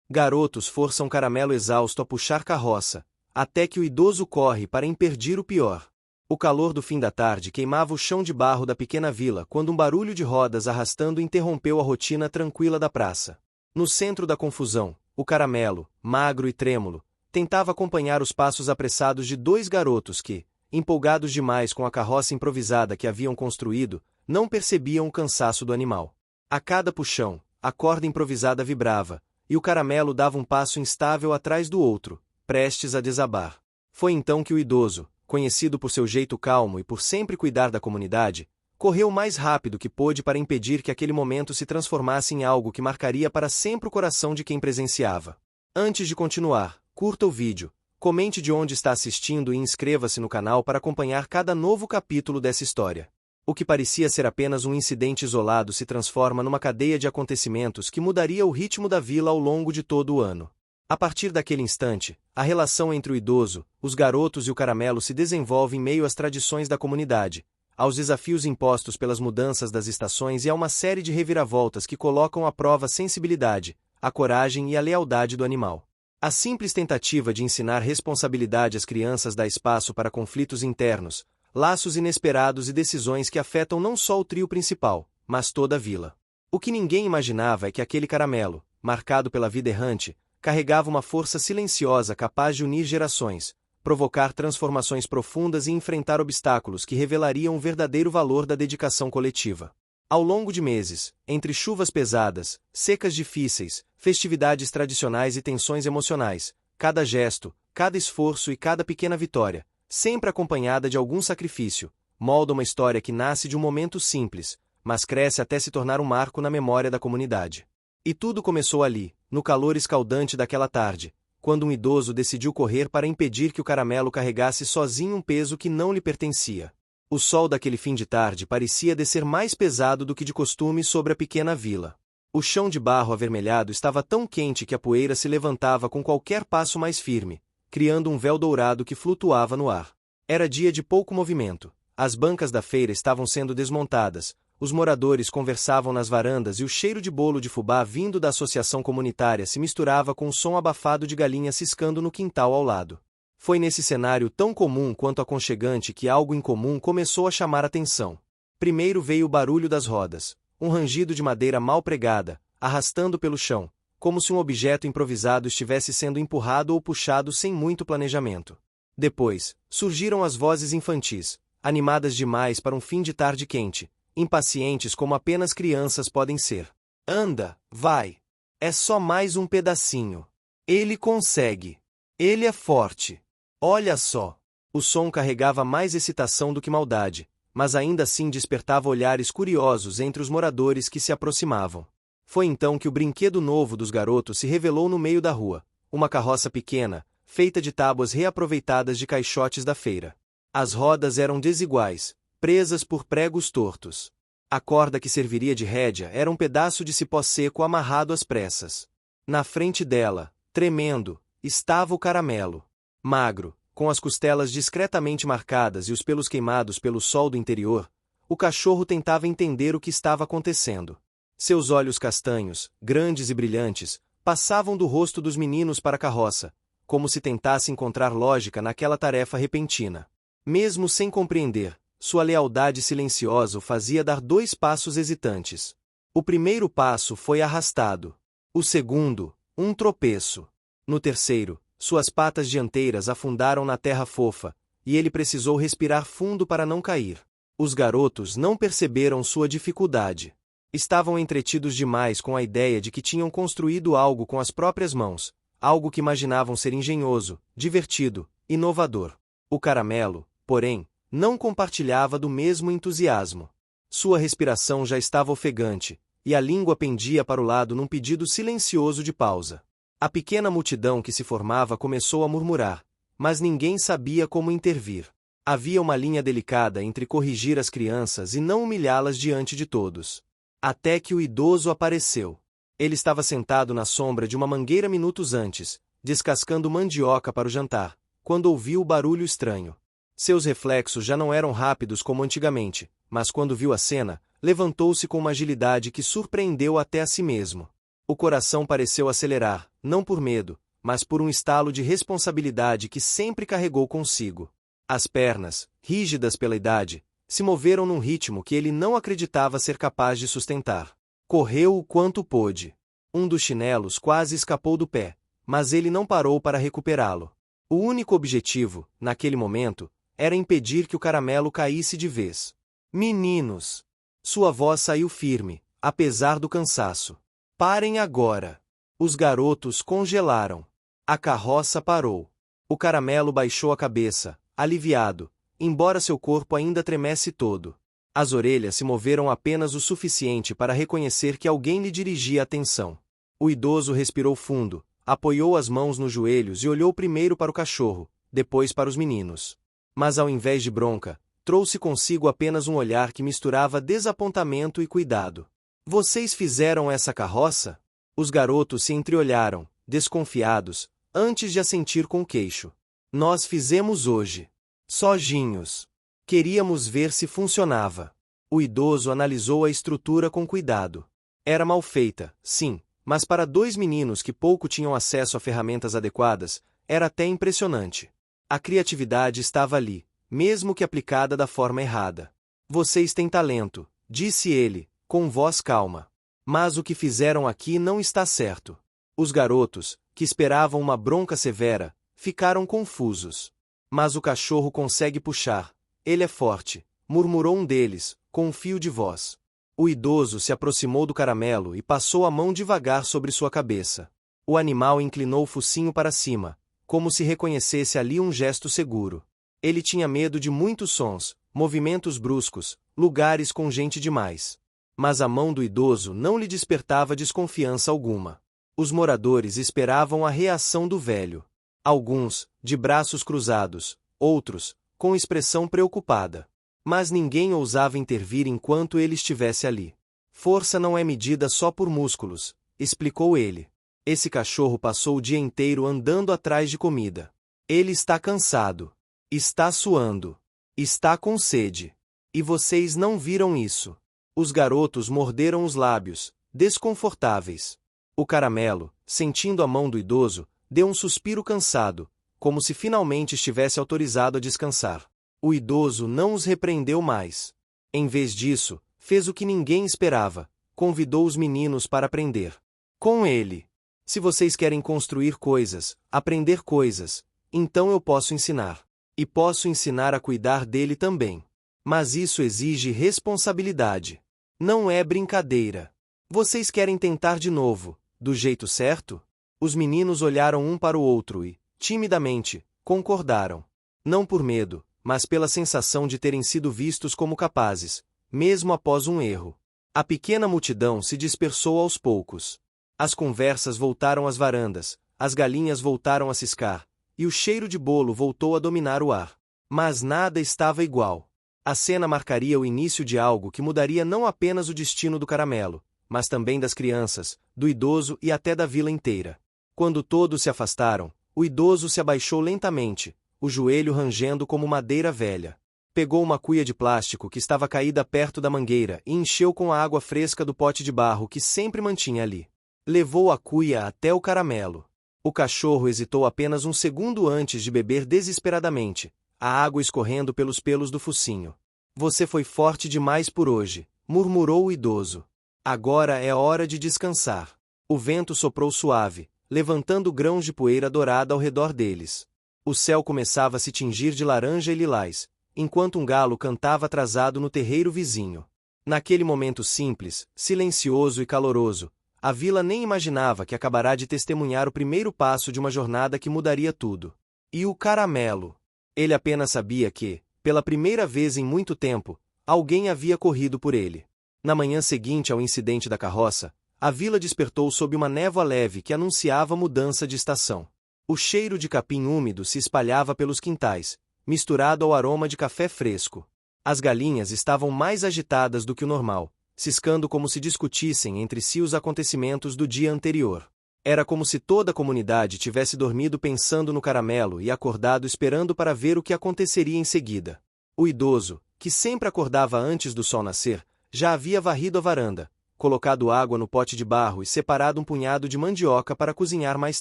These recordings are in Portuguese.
Garotos forçam Caramelo exausto a puxar carroça, até que o idoso corre para impedir o pior. O calor do fim da tarde queimava o chão de barro da pequena vila quando um barulho de rodas arrastando interrompeu a rotina tranquila da praça. No centro da confusão, o Caramelo, magro e trêmulo, tentava acompanhar os passos apressados de dois garotos que, empolgados demais com a carroça improvisada que haviam construído, não percebiam o cansaço do animal. A cada puxão, a corda improvisada vibrava, e o Caramelo dava um passo instável atrás do outro, prestes a desabar. Foi então que o idoso, conhecido por seu jeito calmo e por sempre cuidar da comunidade, correu o mais rápido que pôde para impedir que aquele momento se transformasse em algo que marcaria para sempre o coração de quem presenciava. Antes de continuar, curta o vídeo, comente de onde está assistindo e inscreva-se no canal para acompanhar cada novo capítulo dessa história. O que parecia ser apenas um incidente isolado se transforma numa cadeia de acontecimentos que mudaria o ritmo da vila ao longo de todo o ano. A partir daquele instante, a relação entre o idoso, os garotos e o Caramelo se desenvolve em meio às tradições da comunidade, aos desafios impostos pelas mudanças das estações e a uma série de reviravoltas que colocam à prova a sensibilidade, a coragem e a lealdade do animal. A simples tentativa de ensinar responsabilidade às crianças dá espaço para conflitos internos, laços inesperados e decisões que afetam não só o trio principal, mas toda a vila. O que ninguém imaginava é que aquele Caramelo, marcado pela vida errante, carregava uma força silenciosa capaz de unir gerações, provocar transformações profundas e enfrentar obstáculos que revelariam o verdadeiro valor da dedicação coletiva. Ao longo de meses, entre chuvas pesadas, secas difíceis, festividades tradicionais e tensões emocionais, cada gesto, cada esforço e cada pequena vitória, sempre acompanhada de algum sacrifício, molda uma história que nasce de um momento simples, mas cresce até se tornar um marco na memória da comunidade. E tudo começou ali, no calor escaldante daquela tarde, quando um idoso decidiu correr para impedir que o Caramelo carregasse sozinho um peso que não lhe pertencia. O sol daquele fim de tarde parecia descer mais pesado do que de costume sobre a pequena vila. O chão de barro avermelhado estava tão quente que a poeira se levantava com qualquer passo mais firme, criando um véu dourado que flutuava no ar. Era dia de pouco movimento. As bancas da feira estavam sendo desmontadas, os moradores conversavam nas varandas e o cheiro de bolo de fubá vindo da associação comunitária se misturava com o som abafado de galinhas ciscando no quintal ao lado. Foi nesse cenário tão comum quanto aconchegante que algo incomum começou a chamar atenção. Primeiro veio o barulho das rodas, um rangido de madeira mal pregada, arrastando pelo chão, como se um objeto improvisado estivesse sendo empurrado ou puxado sem muito planejamento. Depois, surgiram as vozes infantis, animadas demais para um fim de tarde quente, impacientes como apenas crianças podem ser. Anda, vai! É só mais um pedacinho. Ele consegue. Ele é forte. Olha só! O som carregava mais excitação do que maldade, mas ainda assim despertava olhares curiosos entre os moradores que se aproximavam. Foi então que o brinquedo novo dos garotos se revelou no meio da rua, uma carroça pequena, feita de tábuas reaproveitadas de caixotes da feira. As rodas eram desiguais, presas por pregos tortos. A corda que serviria de rédea era um pedaço de cipó seco amarrado às pressas. Na frente dela, tremendo, estava o Caramelo. Magro, com as costelas discretamente marcadas e os pelos queimados pelo sol do interior, o cachorro tentava entender o que estava acontecendo. Seus olhos castanhos, grandes e brilhantes, passavam do rosto dos meninos para a carroça, como se tentasse encontrar lógica naquela tarefa repentina. Mesmo sem compreender, sua lealdade silenciosa o fazia dar 2 passos hesitantes. O primeiro passo foi arrastado. O segundo, um tropeço. No terceiro, suas patas dianteiras afundaram na terra fofa, e ele precisou respirar fundo para não cair. Os garotos não perceberam sua dificuldade. Estavam entretidos demais com a ideia de que tinham construído algo com as próprias mãos, algo que imaginavam ser engenhoso, divertido, inovador. O Caramelo, porém, não compartilhava do mesmo entusiasmo. Sua respiração já estava ofegante, e a língua pendia para o lado num pedido silencioso de pausa. A pequena multidão que se formava começou a murmurar, mas ninguém sabia como intervir. Havia uma linha delicada entre corrigir as crianças e não humilhá-las diante de todos. Até que o idoso apareceu. Ele estava sentado na sombra de uma mangueira minutos antes, descascando mandioca para o jantar, quando ouviu o barulho estranho. Seus reflexos já não eram rápidos como antigamente, mas quando viu a cena, levantou-se com uma agilidade que surpreendeu até a si mesmo. O coração pareceu acelerar, não por medo, mas por um estalo de responsabilidade que sempre carregou consigo. As pernas, rígidas pela idade, se moveram num ritmo que ele não acreditava ser capaz de sustentar. Correu o quanto pôde. Um dos chinelos quase escapou do pé, mas ele não parou para recuperá-lo. O único objetivo, naquele momento, era impedir que o caramelo caísse de vez. Meninos! Sua voz saiu firme, apesar do cansaço. Parem agora! Os garotos congelaram. A carroça parou. O caramelo baixou a cabeça, aliviado, embora seu corpo ainda tremesse todo. As orelhas se moveram apenas o suficiente para reconhecer que alguém lhe dirigia atenção. O idoso respirou fundo, apoiou as mãos nos joelhos e olhou primeiro para o cachorro, depois para os meninos. Mas ao invés de bronca, trouxe consigo apenas um olhar que misturava desapontamento e cuidado. Vocês fizeram essa carroça? Os garotos se entreolharam, desconfiados, antes de assentir com o queixo. Nós fizemos hoje. Sozinhos. Queríamos ver se funcionava. O idoso analisou a estrutura com cuidado. Era mal feita, sim, mas para dois meninos que pouco tinham acesso a ferramentas adequadas, era até impressionante. A criatividade estava ali, mesmo que aplicada da forma errada. Vocês têm talento, disse ele, com voz calma. Mas o que fizeram aqui não está certo. Os garotos, que esperavam uma bronca severa, ficaram confusos. Mas o cachorro consegue puxar. Ele é forte, murmurou um deles, com um fio de voz. O idoso se aproximou do caramelo e passou a mão devagar sobre sua cabeça. O animal inclinou o focinho para cima, como se reconhecesse ali um gesto seguro. Ele tinha medo de muitos sons, movimentos bruscos, lugares com gente demais. Mas a mão do idoso não lhe despertava desconfiança alguma. Os moradores esperavam a reação do velho. Alguns, de braços cruzados, outros, com expressão preocupada. Mas ninguém ousava intervir enquanto ele estivesse ali. Força não é medida só por músculos, explicou ele. Esse cachorro passou o dia inteiro andando atrás de comida. Ele está cansado. Está suando. Está com sede. E vocês não viram isso. Os garotos morderam os lábios, desconfortáveis. O caramelo, sentindo a mão do idoso, deu um suspiro cansado, como se finalmente estivesse autorizado a descansar. O idoso não os repreendeu mais. Em vez disso, fez o que ninguém esperava, convidou os meninos para aprender. Com ele. Se vocês querem construir coisas, aprender coisas, então eu posso ensinar. E posso ensinar a cuidar dele também. Mas isso exige responsabilidade. Não é brincadeira. Vocês querem tentar de novo, do jeito certo? Os meninos olharam um para o outro e, timidamente, concordaram. Não por medo, mas pela sensação de terem sido vistos como capazes, mesmo após um erro. A pequena multidão se dispersou aos poucos. As conversas voltaram às varandas, as galinhas voltaram a ciscar, e o cheiro de bolo voltou a dominar o ar. Mas nada estava igual. A cena marcaria o início de algo que mudaria não apenas o destino do caramelo, mas também das crianças, do idoso e até da vila inteira. Quando todos se afastaram, o idoso se abaixou lentamente, o joelho rangendo como madeira velha. Pegou uma cuia de plástico que estava caída perto da mangueira e encheu com a água fresca do pote de barro que sempre mantinha ali. Levou a cuia até o caramelo. O cachorro hesitou apenas um segundo antes de beber desesperadamente, a água escorrendo pelos pelos do focinho. Você foi forte demais por hoje, murmurou o idoso. Agora é hora de descansar. O vento soprou suave, levantando grãos de poeira dourada ao redor deles. O céu começava a se tingir de laranja e lilás, enquanto um galo cantava atrasado no terreiro vizinho. Naquele momento simples, silencioso e caloroso, a vila nem imaginava que acabará de testemunhar o primeiro passo de uma jornada que mudaria tudo. E o caramelo? Ele apenas sabia que, pela primeira vez em muito tempo, alguém havia corrido por ele. Na manhã seguinte ao incidente da carroça, a vila despertou sob uma névoa leve que anunciava mudança de estação. O cheiro de capim úmido se espalhava pelos quintais, misturado ao aroma de café fresco. As galinhas estavam mais agitadas do que o normal, ciscando como se discutissem entre si os acontecimentos do dia anterior. Era como se toda a comunidade tivesse dormido pensando no caramelo e acordado esperando para ver o que aconteceria em seguida. O idoso, que sempre acordava antes do sol nascer, já havia varrido a varanda, colocado água no pote de barro e separado um punhado de mandioca para cozinhar mais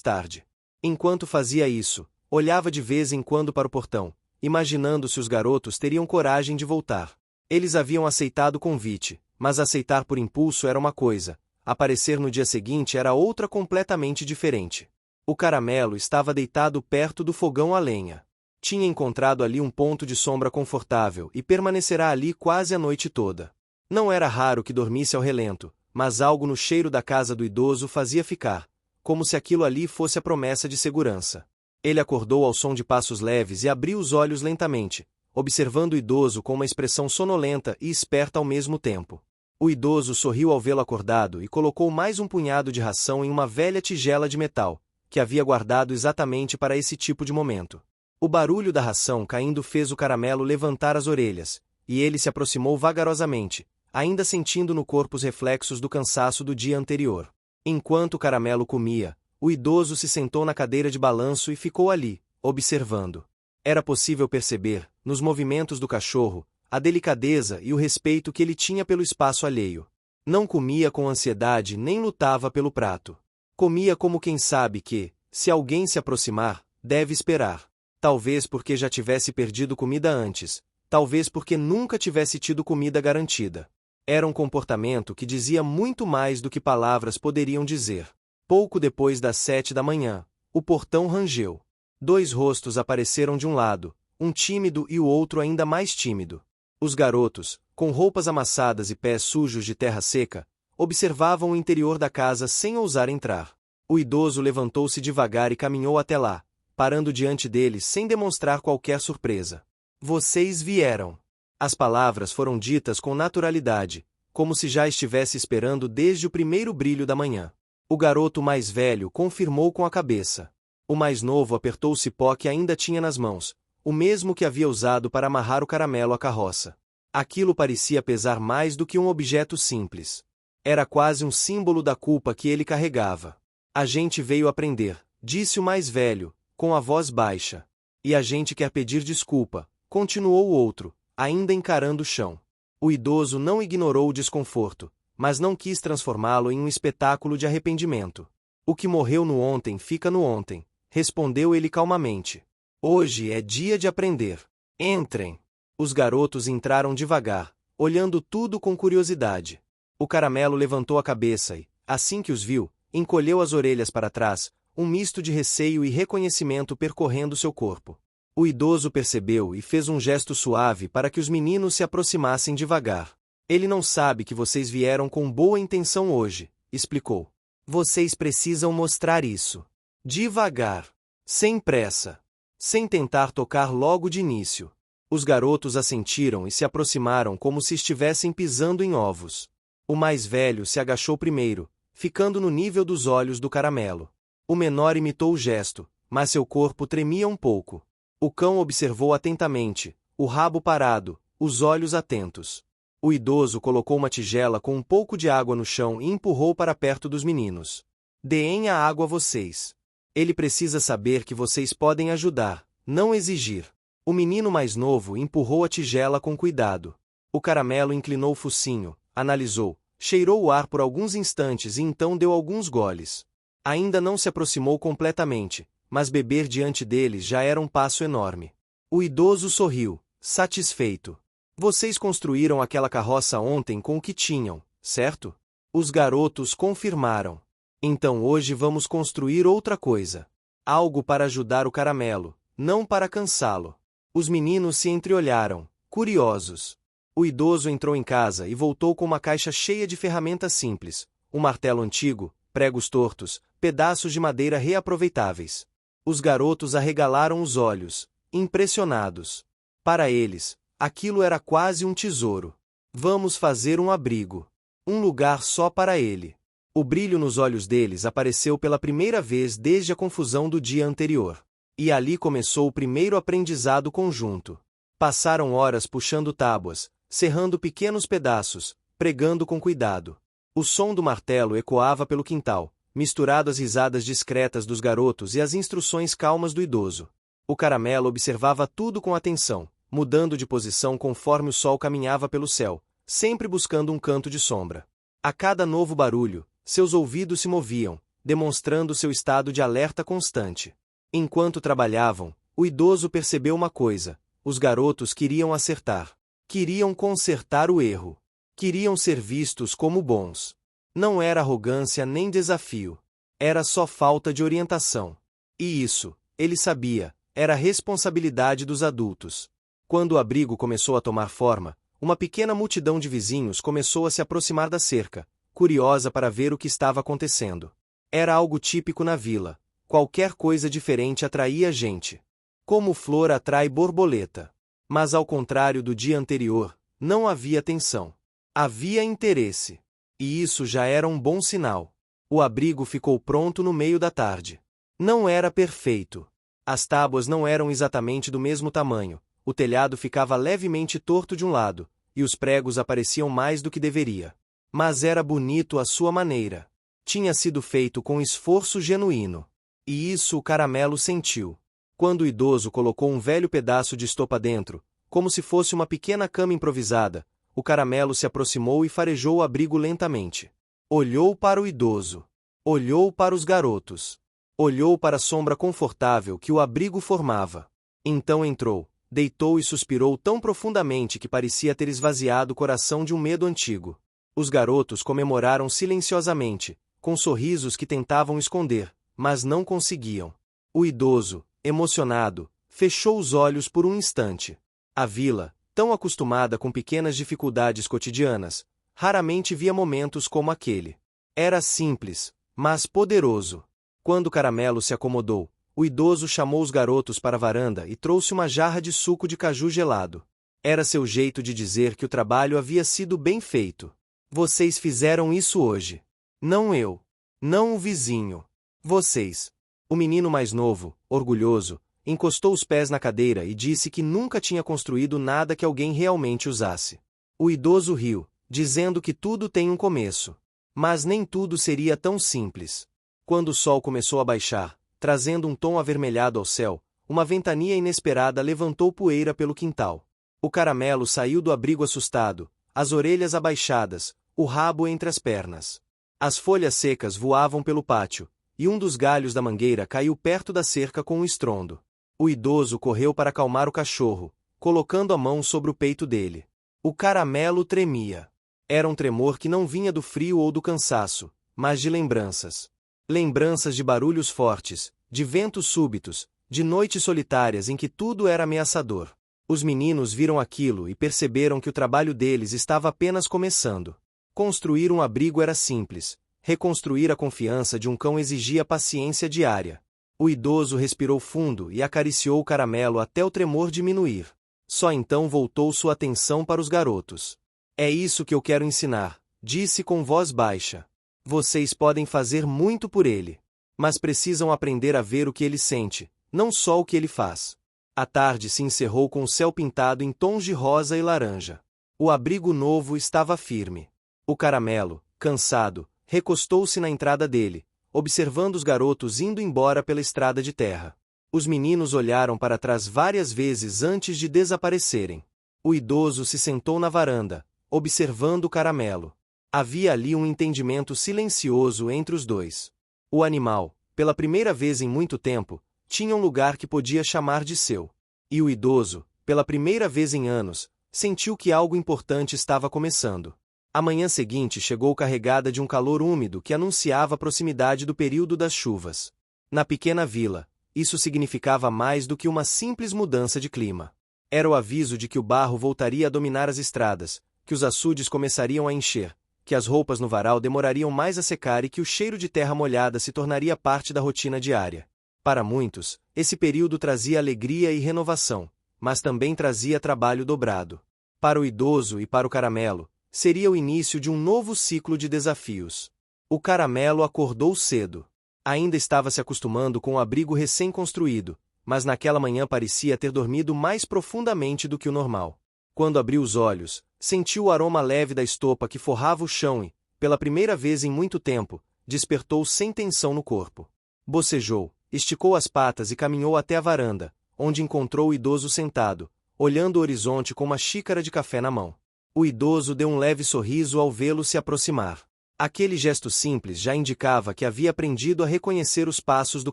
tarde. Enquanto fazia isso, olhava de vez em quando para o portão, imaginando se os garotos teriam coragem de voltar. Eles haviam aceitado o convite, mas aceitar por impulso era uma coisa, aparecer no dia seguinte era outra completamente diferente. O Caramelo estava deitado perto do fogão a lenha. Tinha encontrado ali um ponto de sombra confortável e permanecerá ali quase a noite toda. Não era raro que dormisse ao relento, mas algo no cheiro da casa do idoso fazia ficar, como se aquilo ali fosse a promessa de segurança. Ele acordou ao som de passos leves e abriu os olhos lentamente, observando o idoso com uma expressão sonolenta e esperta ao mesmo tempo. O idoso sorriu ao vê-lo acordado e colocou mais um punhado de ração em uma velha tigela de metal, que havia guardado exatamente para esse tipo de momento. O barulho da ração caindo fez o Caramelo levantar as orelhas, e ele se aproximou vagarosamente, ainda sentindo no corpo os reflexos do cansaço do dia anterior. Enquanto o Caramelo comia, o idoso se sentou na cadeira de balanço e ficou ali, observando. Era possível perceber, nos movimentos do cachorro, a delicadeza e o respeito que ele tinha pelo espaço alheio. Não comia com ansiedade nem lutava pelo prato. Comia como quem sabe que, se alguém se aproximar, deve esperar. Talvez porque já tivesse perdido comida antes, talvez porque nunca tivesse tido comida garantida. Era um comportamento que dizia muito mais do que palavras poderiam dizer. Pouco depois das 7 da manhã, o portão rangeu. 2 rostos apareceram de um lado, um tímido e o outro ainda mais tímido. Os garotos, com roupas amassadas e pés sujos de terra seca, observavam o interior da casa sem ousar entrar. O idoso levantou-se devagar e caminhou até lá, parando diante deles sem demonstrar qualquer surpresa. Vocês vieram. As palavras foram ditas com naturalidade, como se já estivesse esperando desde o primeiro brilho da manhã. O garoto mais velho confirmou com a cabeça. O mais novo apertou o cipó que ainda tinha nas mãos, o mesmo que havia usado para amarrar o Caramelo à carroça. Aquilo parecia pesar mais do que um objeto simples. Era quase um símbolo da culpa que ele carregava. A gente veio aprender, disse o mais velho, com a voz baixa. E a gente quer pedir desculpa, continuou o outro, ainda encarando o chão. O idoso não ignorou o desconforto, mas não quis transformá-lo em um espetáculo de arrependimento. O que morreu no ontem fica no ontem, respondeu ele calmamente. Hoje é dia de aprender. Entrem. Os garotos entraram devagar, olhando tudo com curiosidade. O Caramelo levantou a cabeça e, assim que os viu, encolheu as orelhas para trás, um misto de receio e reconhecimento percorrendo seu corpo. O idoso percebeu e fez um gesto suave para que os meninos se aproximassem devagar. Ele não sabe que vocês vieram com boa intenção hoje, explicou. Vocês precisam mostrar isso. Devagar. Sem pressa. Sem tentar tocar logo de início. Os garotos assentiram e se aproximaram como se estivessem pisando em ovos. O mais velho se agachou primeiro, ficando no nível dos olhos do Caramelo. O menor imitou o gesto, mas seu corpo tremia um pouco. O cão observou atentamente, o rabo parado, os olhos atentos. O idoso colocou uma tigela com um pouco de água no chão e empurrou para perto dos meninos. Deem a água a vocês. Ele precisa saber que vocês podem ajudar, não exigir. O menino mais novo empurrou a tigela com cuidado. O Caramelo inclinou o focinho, analisou, cheirou o ar por alguns instantes e então deu alguns goles. Ainda não se aproximou completamente, mas beber diante deles já era um passo enorme. O idoso sorriu, satisfeito. Vocês construíram aquela carroça ontem com o que tinham, certo? Os garotos confirmaram. Então hoje vamos construir outra coisa. Algo para ajudar o Caramelo, não para cansá-lo. Os meninos se entreolharam, curiosos. O idoso entrou em casa e voltou com uma caixa cheia de ferramentas simples, um martelo antigo, pregos tortos, pedaços de madeira reaproveitáveis. Os garotos arregalaram os olhos, impressionados. Para eles, aquilo era quase um tesouro. Vamos fazer um abrigo. Um lugar só para ele. O brilho nos olhos deles apareceu pela primeira vez desde a confusão do dia anterior. E ali começou o primeiro aprendizado conjunto. Passaram horas puxando tábuas, serrando pequenos pedaços, pregando com cuidado. O som do martelo ecoava pelo quintal, misturado às risadas discretas dos garotos e às instruções calmas do idoso. O Caramelo observava tudo com atenção, mudando de posição conforme o sol caminhava pelo céu, sempre buscando um canto de sombra. A cada novo barulho, seus ouvidos se moviam, demonstrando seu estado de alerta constante. Enquanto trabalhavam, o idoso percebeu uma coisa: os garotos queriam acertar. Queriam consertar o erro. Queriam ser vistos como bons. Não era arrogância nem desafio. Era só falta de orientação. E isso, ele sabia, era responsabilidade dos adultos. Quando o abrigo começou a tomar forma, uma pequena multidão de vizinhos começou a se aproximar da cerca, curiosa para ver o que estava acontecendo. Era algo típico na vila. Qualquer coisa diferente atraía gente. Como flor atrai borboleta. Mas ao contrário do dia anterior, não havia tensão. Havia interesse. E isso já era um bom sinal. O abrigo ficou pronto no meio da tarde. Não era perfeito. As tábuas não eram exatamente do mesmo tamanho, o telhado ficava levemente torto de um lado, e os pregos apareciam mais do que deveria. Mas era bonito à sua maneira. Tinha sido feito com esforço genuíno. E isso o Caramelo sentiu. Quando o idoso colocou um velho pedaço de estopa dentro, como se fosse uma pequena cama improvisada, o Caramelo se aproximou e farejou o abrigo lentamente. Olhou para o idoso. Olhou para os garotos. Olhou para a sombra confortável que o abrigo formava. Então entrou, deitou e suspirou tão profundamente que parecia ter esvaziado o coração de um medo antigo. Os garotos comemoraram silenciosamente, com sorrisos que tentavam esconder, mas não conseguiam. O idoso, emocionado, fechou os olhos por um instante. A vila, tão acostumada com pequenas dificuldades cotidianas, raramente via momentos como aquele. Era simples, mas poderoso. Quando Caramelo se acomodou, o idoso chamou os garotos para a varanda e trouxe uma jarra de suco de caju gelado. Era seu jeito de dizer que o trabalho havia sido bem feito. Vocês fizeram isso hoje. Não eu. Não o vizinho. Vocês. O menino mais novo, orgulhoso, encostou os pés na cadeira e disse que nunca tinha construído nada que alguém realmente usasse. O idoso riu, dizendo que tudo tem um começo. Mas nem tudo seria tão simples. Quando o sol começou a baixar, trazendo um tom avermelhado ao céu, uma ventania inesperada levantou poeira pelo quintal. O Caramelo saiu do abrigo assustado, as orelhas abaixadas, o rabo entre as pernas. As folhas secas voavam pelo pátio, e um dos galhos da mangueira caiu perto da cerca com um estrondo. O idoso correu para acalmar o cachorro, colocando a mão sobre o peito dele. O Caramelo tremia. Era um tremor que não vinha do frio ou do cansaço, mas de lembranças. Lembranças de barulhos fortes, de ventos súbitos, de noites solitárias em que tudo era ameaçador. Os meninos viram aquilo e perceberam que o trabalho deles estava apenas começando. Construir um abrigo era simples. Reconstruir a confiança de um cão exigia paciência diária. O idoso respirou fundo e acariciou o Caramelo até o tremor diminuir. Só então voltou sua atenção para os garotos. É isso que eu quero ensinar, disse com voz baixa. Vocês podem fazer muito por ele. Mas precisam aprender a ver o que ele sente, não só o que ele faz. A tarde se encerrou com o céu pintado em tons de rosa e laranja. O abrigo novo estava firme. O Caramelo, cansado, recostou-se na entrada dele, observando os garotos indo embora pela estrada de terra. Os meninos olharam para trás várias vezes antes de desaparecerem. O idoso se sentou na varanda, observando o Caramelo. Havia ali um entendimento silencioso entre os dois. O animal, pela primeira vez em muito tempo, tinha um lugar que podia chamar de seu. E o idoso, pela primeira vez em anos, sentiu que algo importante estava começando. A manhã seguinte chegou carregada de um calor úmido que anunciava a proximidade do período das chuvas. Na pequena vila, isso significava mais do que uma simples mudança de clima. Era o aviso de que o barro voltaria a dominar as estradas, que os açudes começariam a encher, que as roupas no varal demorariam mais a secar e que o cheiro de terra molhada se tornaria parte da rotina diária. Para muitos, esse período trazia alegria e renovação, mas também trazia trabalho dobrado. Para o idoso e para o Caramelo, seria o início de um novo ciclo de desafios. O Caramelo acordou cedo. Ainda estava se acostumando com o abrigo recém-construído, mas naquela manhã parecia ter dormido mais profundamente do que o normal. Quando abriu os olhos, sentiu o aroma leve da estopa que forrava o chão e, pela primeira vez em muito tempo, despertou sem tensão no corpo. Bocejou, esticou as patas e caminhou até a varanda, onde encontrou o idoso sentado, olhando o horizonte com uma xícara de café na mão. O idoso deu um leve sorriso ao vê-lo se aproximar. Aquele gesto simples já indicava que havia aprendido a reconhecer os passos do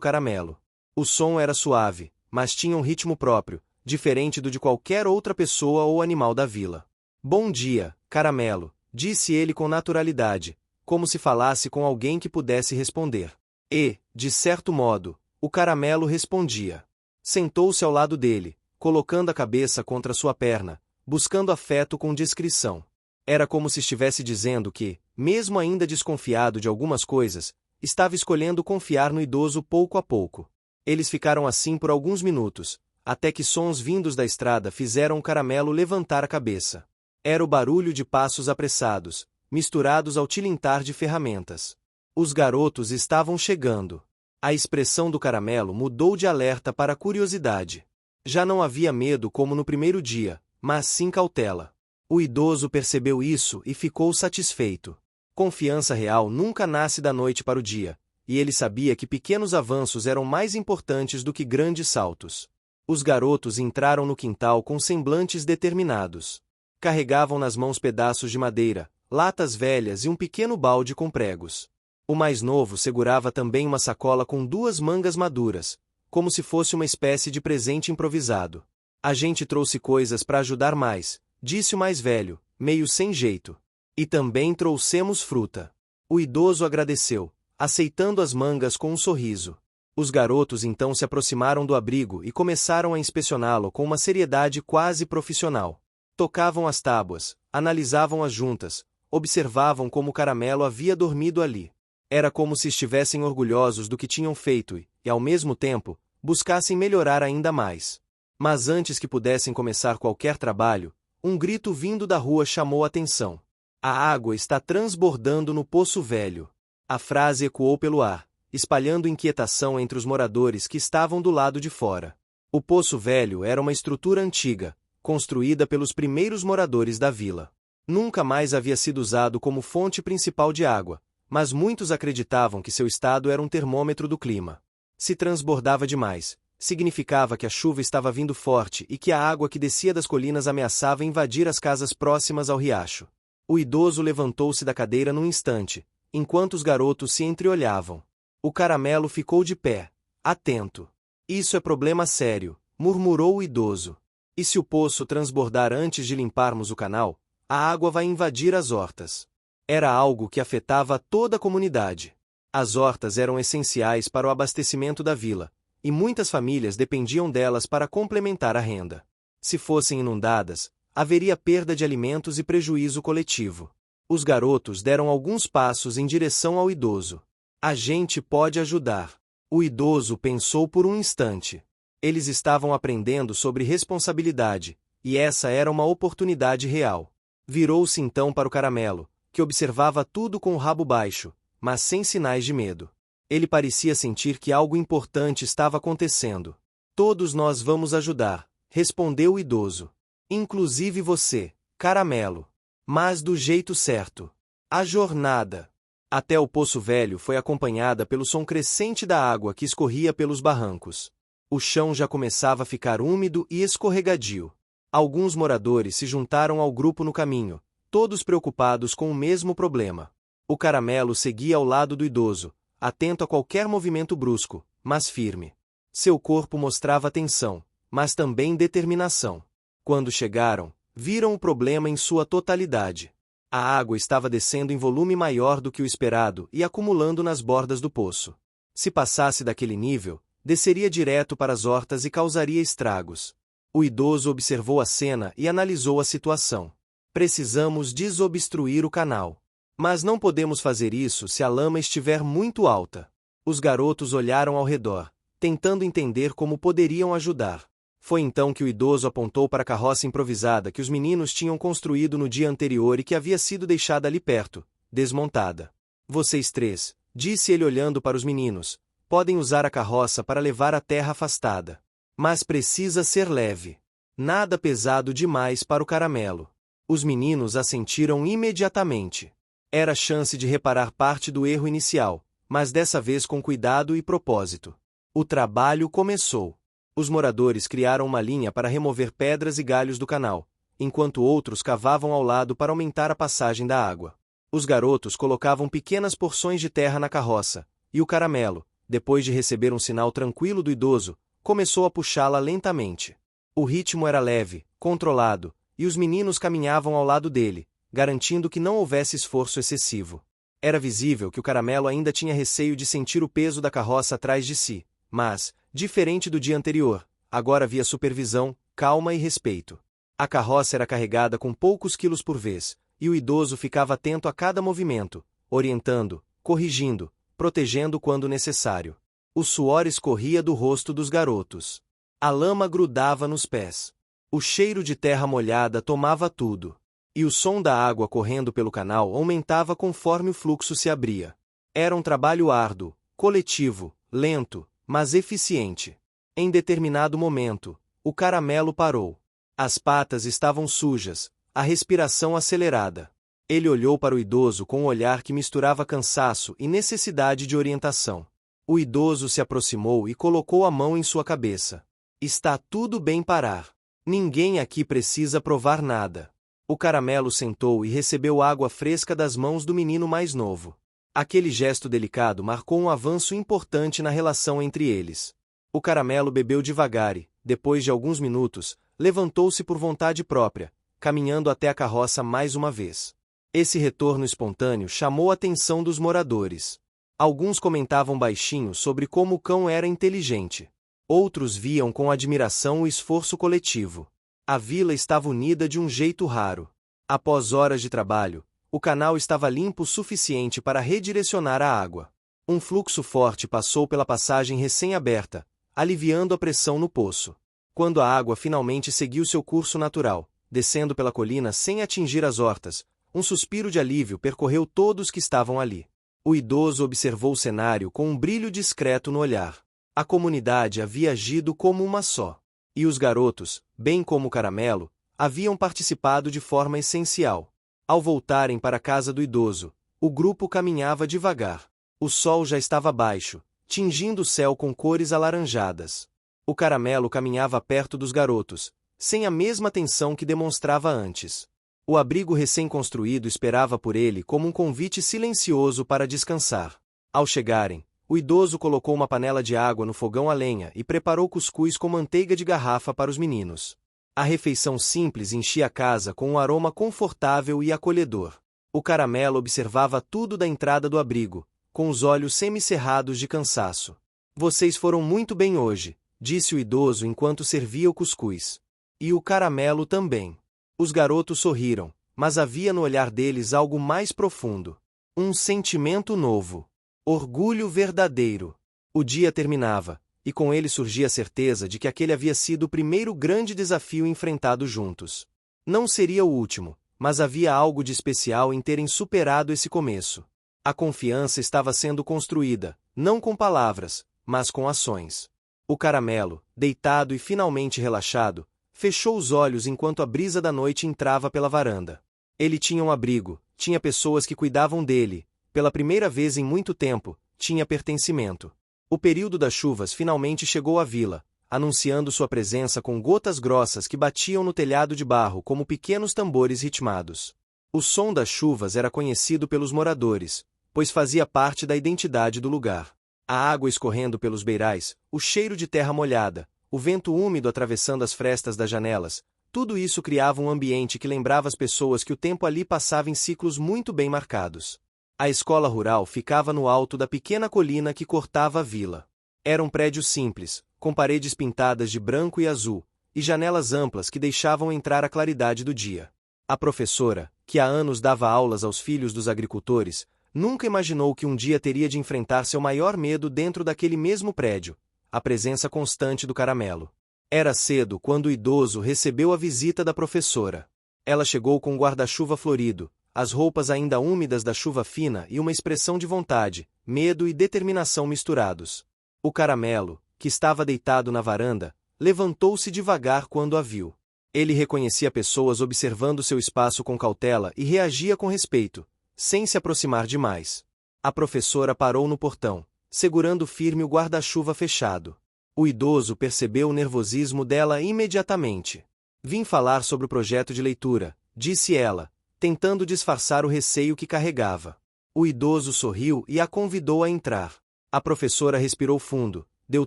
caramelo. O som era suave, mas tinha um ritmo próprio, diferente do de qualquer outra pessoa ou animal da vila. Bom dia, caramelo, disse ele com naturalidade, como se falasse com alguém que pudesse responder. E, de certo modo, o caramelo respondia. Sentou-se ao lado dele, colocando a cabeça contra sua perna, buscando afeto com discrição. Era como se estivesse dizendo que, mesmo ainda desconfiado de algumas coisas, estava escolhendo confiar no idoso pouco a pouco. Eles ficaram assim por alguns minutos, até que sons vindos da estrada fizeram o caramelo levantar a cabeça. Era o barulho de passos apressados, misturados ao tilintar de ferramentas. Os garotos estavam chegando. A expressão do caramelo mudou de alerta para curiosidade. Já não havia medo como no primeiro dia, mas sim cautela. O idoso percebeu isso e ficou satisfeito. Confiança real nunca nasce da noite para o dia, e ele sabia que pequenos avanços eram mais importantes do que grandes saltos. Os garotos entraram no quintal com semblantes determinados. Carregavam nas mãos pedaços de madeira, latas velhas e um pequeno balde com pregos. O mais novo segurava também uma sacola com 2 mangas maduras, como se fosse uma espécie de presente improvisado. A gente trouxe coisas para ajudar mais, disse o mais velho, meio sem jeito. E também trouxemos fruta. O idoso agradeceu, aceitando as mangas com um sorriso. Os garotos então se aproximaram do abrigo e começaram a inspecioná-lo com uma seriedade quase profissional. Tocavam as tábuas, analisavam as juntas, observavam como o caramelo havia dormido ali. Era como se estivessem orgulhosos do que tinham feito e, ao mesmo tempo, buscassem melhorar ainda mais. Mas antes que pudessem começar qualquer trabalho, um grito vindo da rua chamou a atenção. A água está transbordando no Poço Velho. A frase ecoou pelo ar, espalhando inquietação entre os moradores que estavam do lado de fora. O Poço Velho era uma estrutura antiga, construída pelos primeiros moradores da vila. Nunca mais havia sido usado como fonte principal de água, mas muitos acreditavam que seu estado era um termômetro do clima. Se transbordava demais, significava que a chuva estava vindo forte e que a água que descia das colinas ameaçava invadir as casas próximas ao riacho. O idoso levantou-se da cadeira num instante, enquanto os garotos se entreolhavam. O caramelo ficou de pé, atento. Isso é problema sério, murmurou o idoso. E se o poço transbordar antes de limparmos o canal, a água vai invadir as hortas. Era algo que afetava toda a comunidade. As hortas eram essenciais para o abastecimento da vila, e muitas famílias dependiam delas para complementar a renda. Se fossem inundadas, haveria perda de alimentos e prejuízo coletivo. Os garotos deram alguns passos em direção ao idoso. A gente pode ajudar. O idoso pensou por um instante. Eles estavam aprendendo sobre responsabilidade, e essa era uma oportunidade real. Virou-se então para o caramelo, que observava tudo com o rabo baixo, mas sem sinais de medo. Ele parecia sentir que algo importante estava acontecendo. Todos nós vamos ajudar, respondeu o idoso. Inclusive você, caramelo. Mas do jeito certo. A jornada até o Poço Velho foi acompanhada pelo som crescente da água que escorria pelos barrancos. O chão já começava a ficar úmido e escorregadio. Alguns moradores se juntaram ao grupo no caminho, todos preocupados com o mesmo problema. O caramelo seguia ao lado do idoso, atento a qualquer movimento brusco, mas firme. Seu corpo mostrava tensão, mas também determinação. Quando chegaram, viram o problema em sua totalidade. A água estava descendo em volume maior do que o esperado e acumulando nas bordas do poço. Se passasse daquele nível, desceria direto para as hortas e causaria estragos. O idoso observou a cena e analisou a situação. Precisamos desobstruir o canal. Mas não podemos fazer isso se a lama estiver muito alta. Os garotos olharam ao redor, tentando entender como poderiam ajudar. Foi então que o idoso apontou para a carroça improvisada que os meninos tinham construído no dia anterior e que havia sido deixada ali perto, desmontada. Vocês 3, disse ele olhando para os meninos, podem usar a carroça para levar a terra afastada. Mas precisa ser leve. Nada pesado demais para o caramelo. Os meninos assentiram imediatamente. Era a chance de reparar parte do erro inicial, mas dessa vez com cuidado e propósito. O trabalho começou. Os moradores criaram uma linha para remover pedras e galhos do canal, enquanto outros cavavam ao lado para aumentar a passagem da água. Os garotos colocavam pequenas porções de terra na carroça, e o caramelo, depois de receber um sinal tranquilo do idoso, começou a puxá-la lentamente. O ritmo era leve, controlado, e os meninos caminhavam ao lado dele, garantindo que não houvesse esforço excessivo. Era visível que o caramelo ainda tinha receio de sentir o peso da carroça atrás de si, mas, diferente do dia anterior, agora havia supervisão, calma e respeito. A carroça era carregada com poucos quilos por vez, e o idoso ficava atento a cada movimento, orientando, corrigindo, protegendo quando necessário. O suor escorria do rosto dos garotos. A lama grudava nos pés. O cheiro de terra molhada tomava tudo. E o som da água correndo pelo canal aumentava conforme o fluxo se abria. Era um trabalho árduo, coletivo, lento, mas eficiente. Em determinado momento, o caramelo parou. As patas estavam sujas, a respiração acelerada. Ele olhou para o idoso com um olhar que misturava cansaço e necessidade de orientação. O idoso se aproximou e colocou a mão em sua cabeça. Está tudo bem parar. Ninguém aqui precisa provar nada. O caramelo sentou e recebeu água fresca das mãos do menino mais novo. Aquele gesto delicado marcou um avanço importante na relação entre eles. O caramelo bebeu devagar e, depois de alguns minutos, levantou-se por vontade própria, caminhando até a carroça mais uma vez. Esse retorno espontâneo chamou a atenção dos moradores. Alguns comentavam baixinho sobre como o cão era inteligente. Outros viam com admiração o esforço coletivo. A vila estava unida de um jeito raro. Após horas de trabalho, o canal estava limpo o suficiente para redirecionar a água. Um fluxo forte passou pela passagem recém-aberta, aliviando a pressão no poço. Quando a água finalmente seguiu seu curso natural, descendo pela colina sem atingir as hortas, um suspiro de alívio percorreu todos que estavam ali. O idoso observou o cenário com um brilho discreto no olhar. A comunidade havia agido como uma só. E os garotos, bem como o caramelo, haviam participado de forma essencial. Ao voltarem para a casa do idoso, o grupo caminhava devagar. O sol já estava baixo, tingindo o céu com cores alaranjadas. O caramelo caminhava perto dos garotos, sem a mesma tensão que demonstrava antes. O abrigo recém-construído esperava por ele como um convite silencioso para descansar. Ao chegarem, o idoso colocou uma panela de água no fogão a lenha e preparou cuscuz com manteiga de garrafa para os meninos. A refeição simples enchia a casa com um aroma confortável e acolhedor. O caramelo observava tudo da entrada do abrigo, com os olhos semicerrados de cansaço. Vocês foram muito bem hoje, disse o idoso enquanto servia o cuscuz. E o caramelo também. Os garotos sorriram, mas havia no olhar deles algo mais profundo. Um sentimento novo. Orgulho verdadeiro. O dia terminava, e com ele surgia a certeza de que aquele havia sido o primeiro grande desafio enfrentado juntos. Não seria o último, mas havia algo de especial em terem superado esse começo. A confiança estava sendo construída, não com palavras, mas com ações. O caramelo, deitado e finalmente relaxado, fechou os olhos enquanto a brisa da noite entrava pela varanda. Ele tinha um abrigo, tinha pessoas que cuidavam dele. Pela primeira vez em muito tempo, tinha pertencimento. O período das chuvas finalmente chegou à vila, anunciando sua presença com gotas grossas que batiam no telhado de barro como pequenos tambores ritmados. O som das chuvas era conhecido pelos moradores, pois fazia parte da identidade do lugar. A água escorrendo pelos beirais, o cheiro de terra molhada, o vento úmido atravessando as frestas das janelas, tudo isso criava um ambiente que lembrava as pessoas que o tempo ali passava em ciclos muito bem marcados. A escola rural ficava no alto da pequena colina que cortava a vila. Era um prédio simples, com paredes pintadas de branco e azul, e janelas amplas que deixavam entrar a claridade do dia. A professora, que há anos dava aulas aos filhos dos agricultores, nunca imaginou que um dia teria de enfrentar seu maior medo dentro daquele mesmo prédio, a presença constante do caramelo. Era cedo quando o idoso recebeu a visita da professora. Ela chegou com um guarda-chuva florido, as roupas ainda úmidas da chuva fina e uma expressão de vontade, medo e determinação misturados. O caramelo, que estava deitado na varanda, levantou-se devagar quando a viu. Ele reconhecia pessoas observando seu espaço com cautela e reagia com respeito, sem se aproximar demais. A professora parou no portão, segurando firme o guarda-chuva fechado. O idoso percebeu o nervosismo dela imediatamente. Vim falar sobre o projeto de leitura, disse ela, tentando disfarçar o receio que carregava. O idoso sorriu e a convidou a entrar. A professora respirou fundo, deu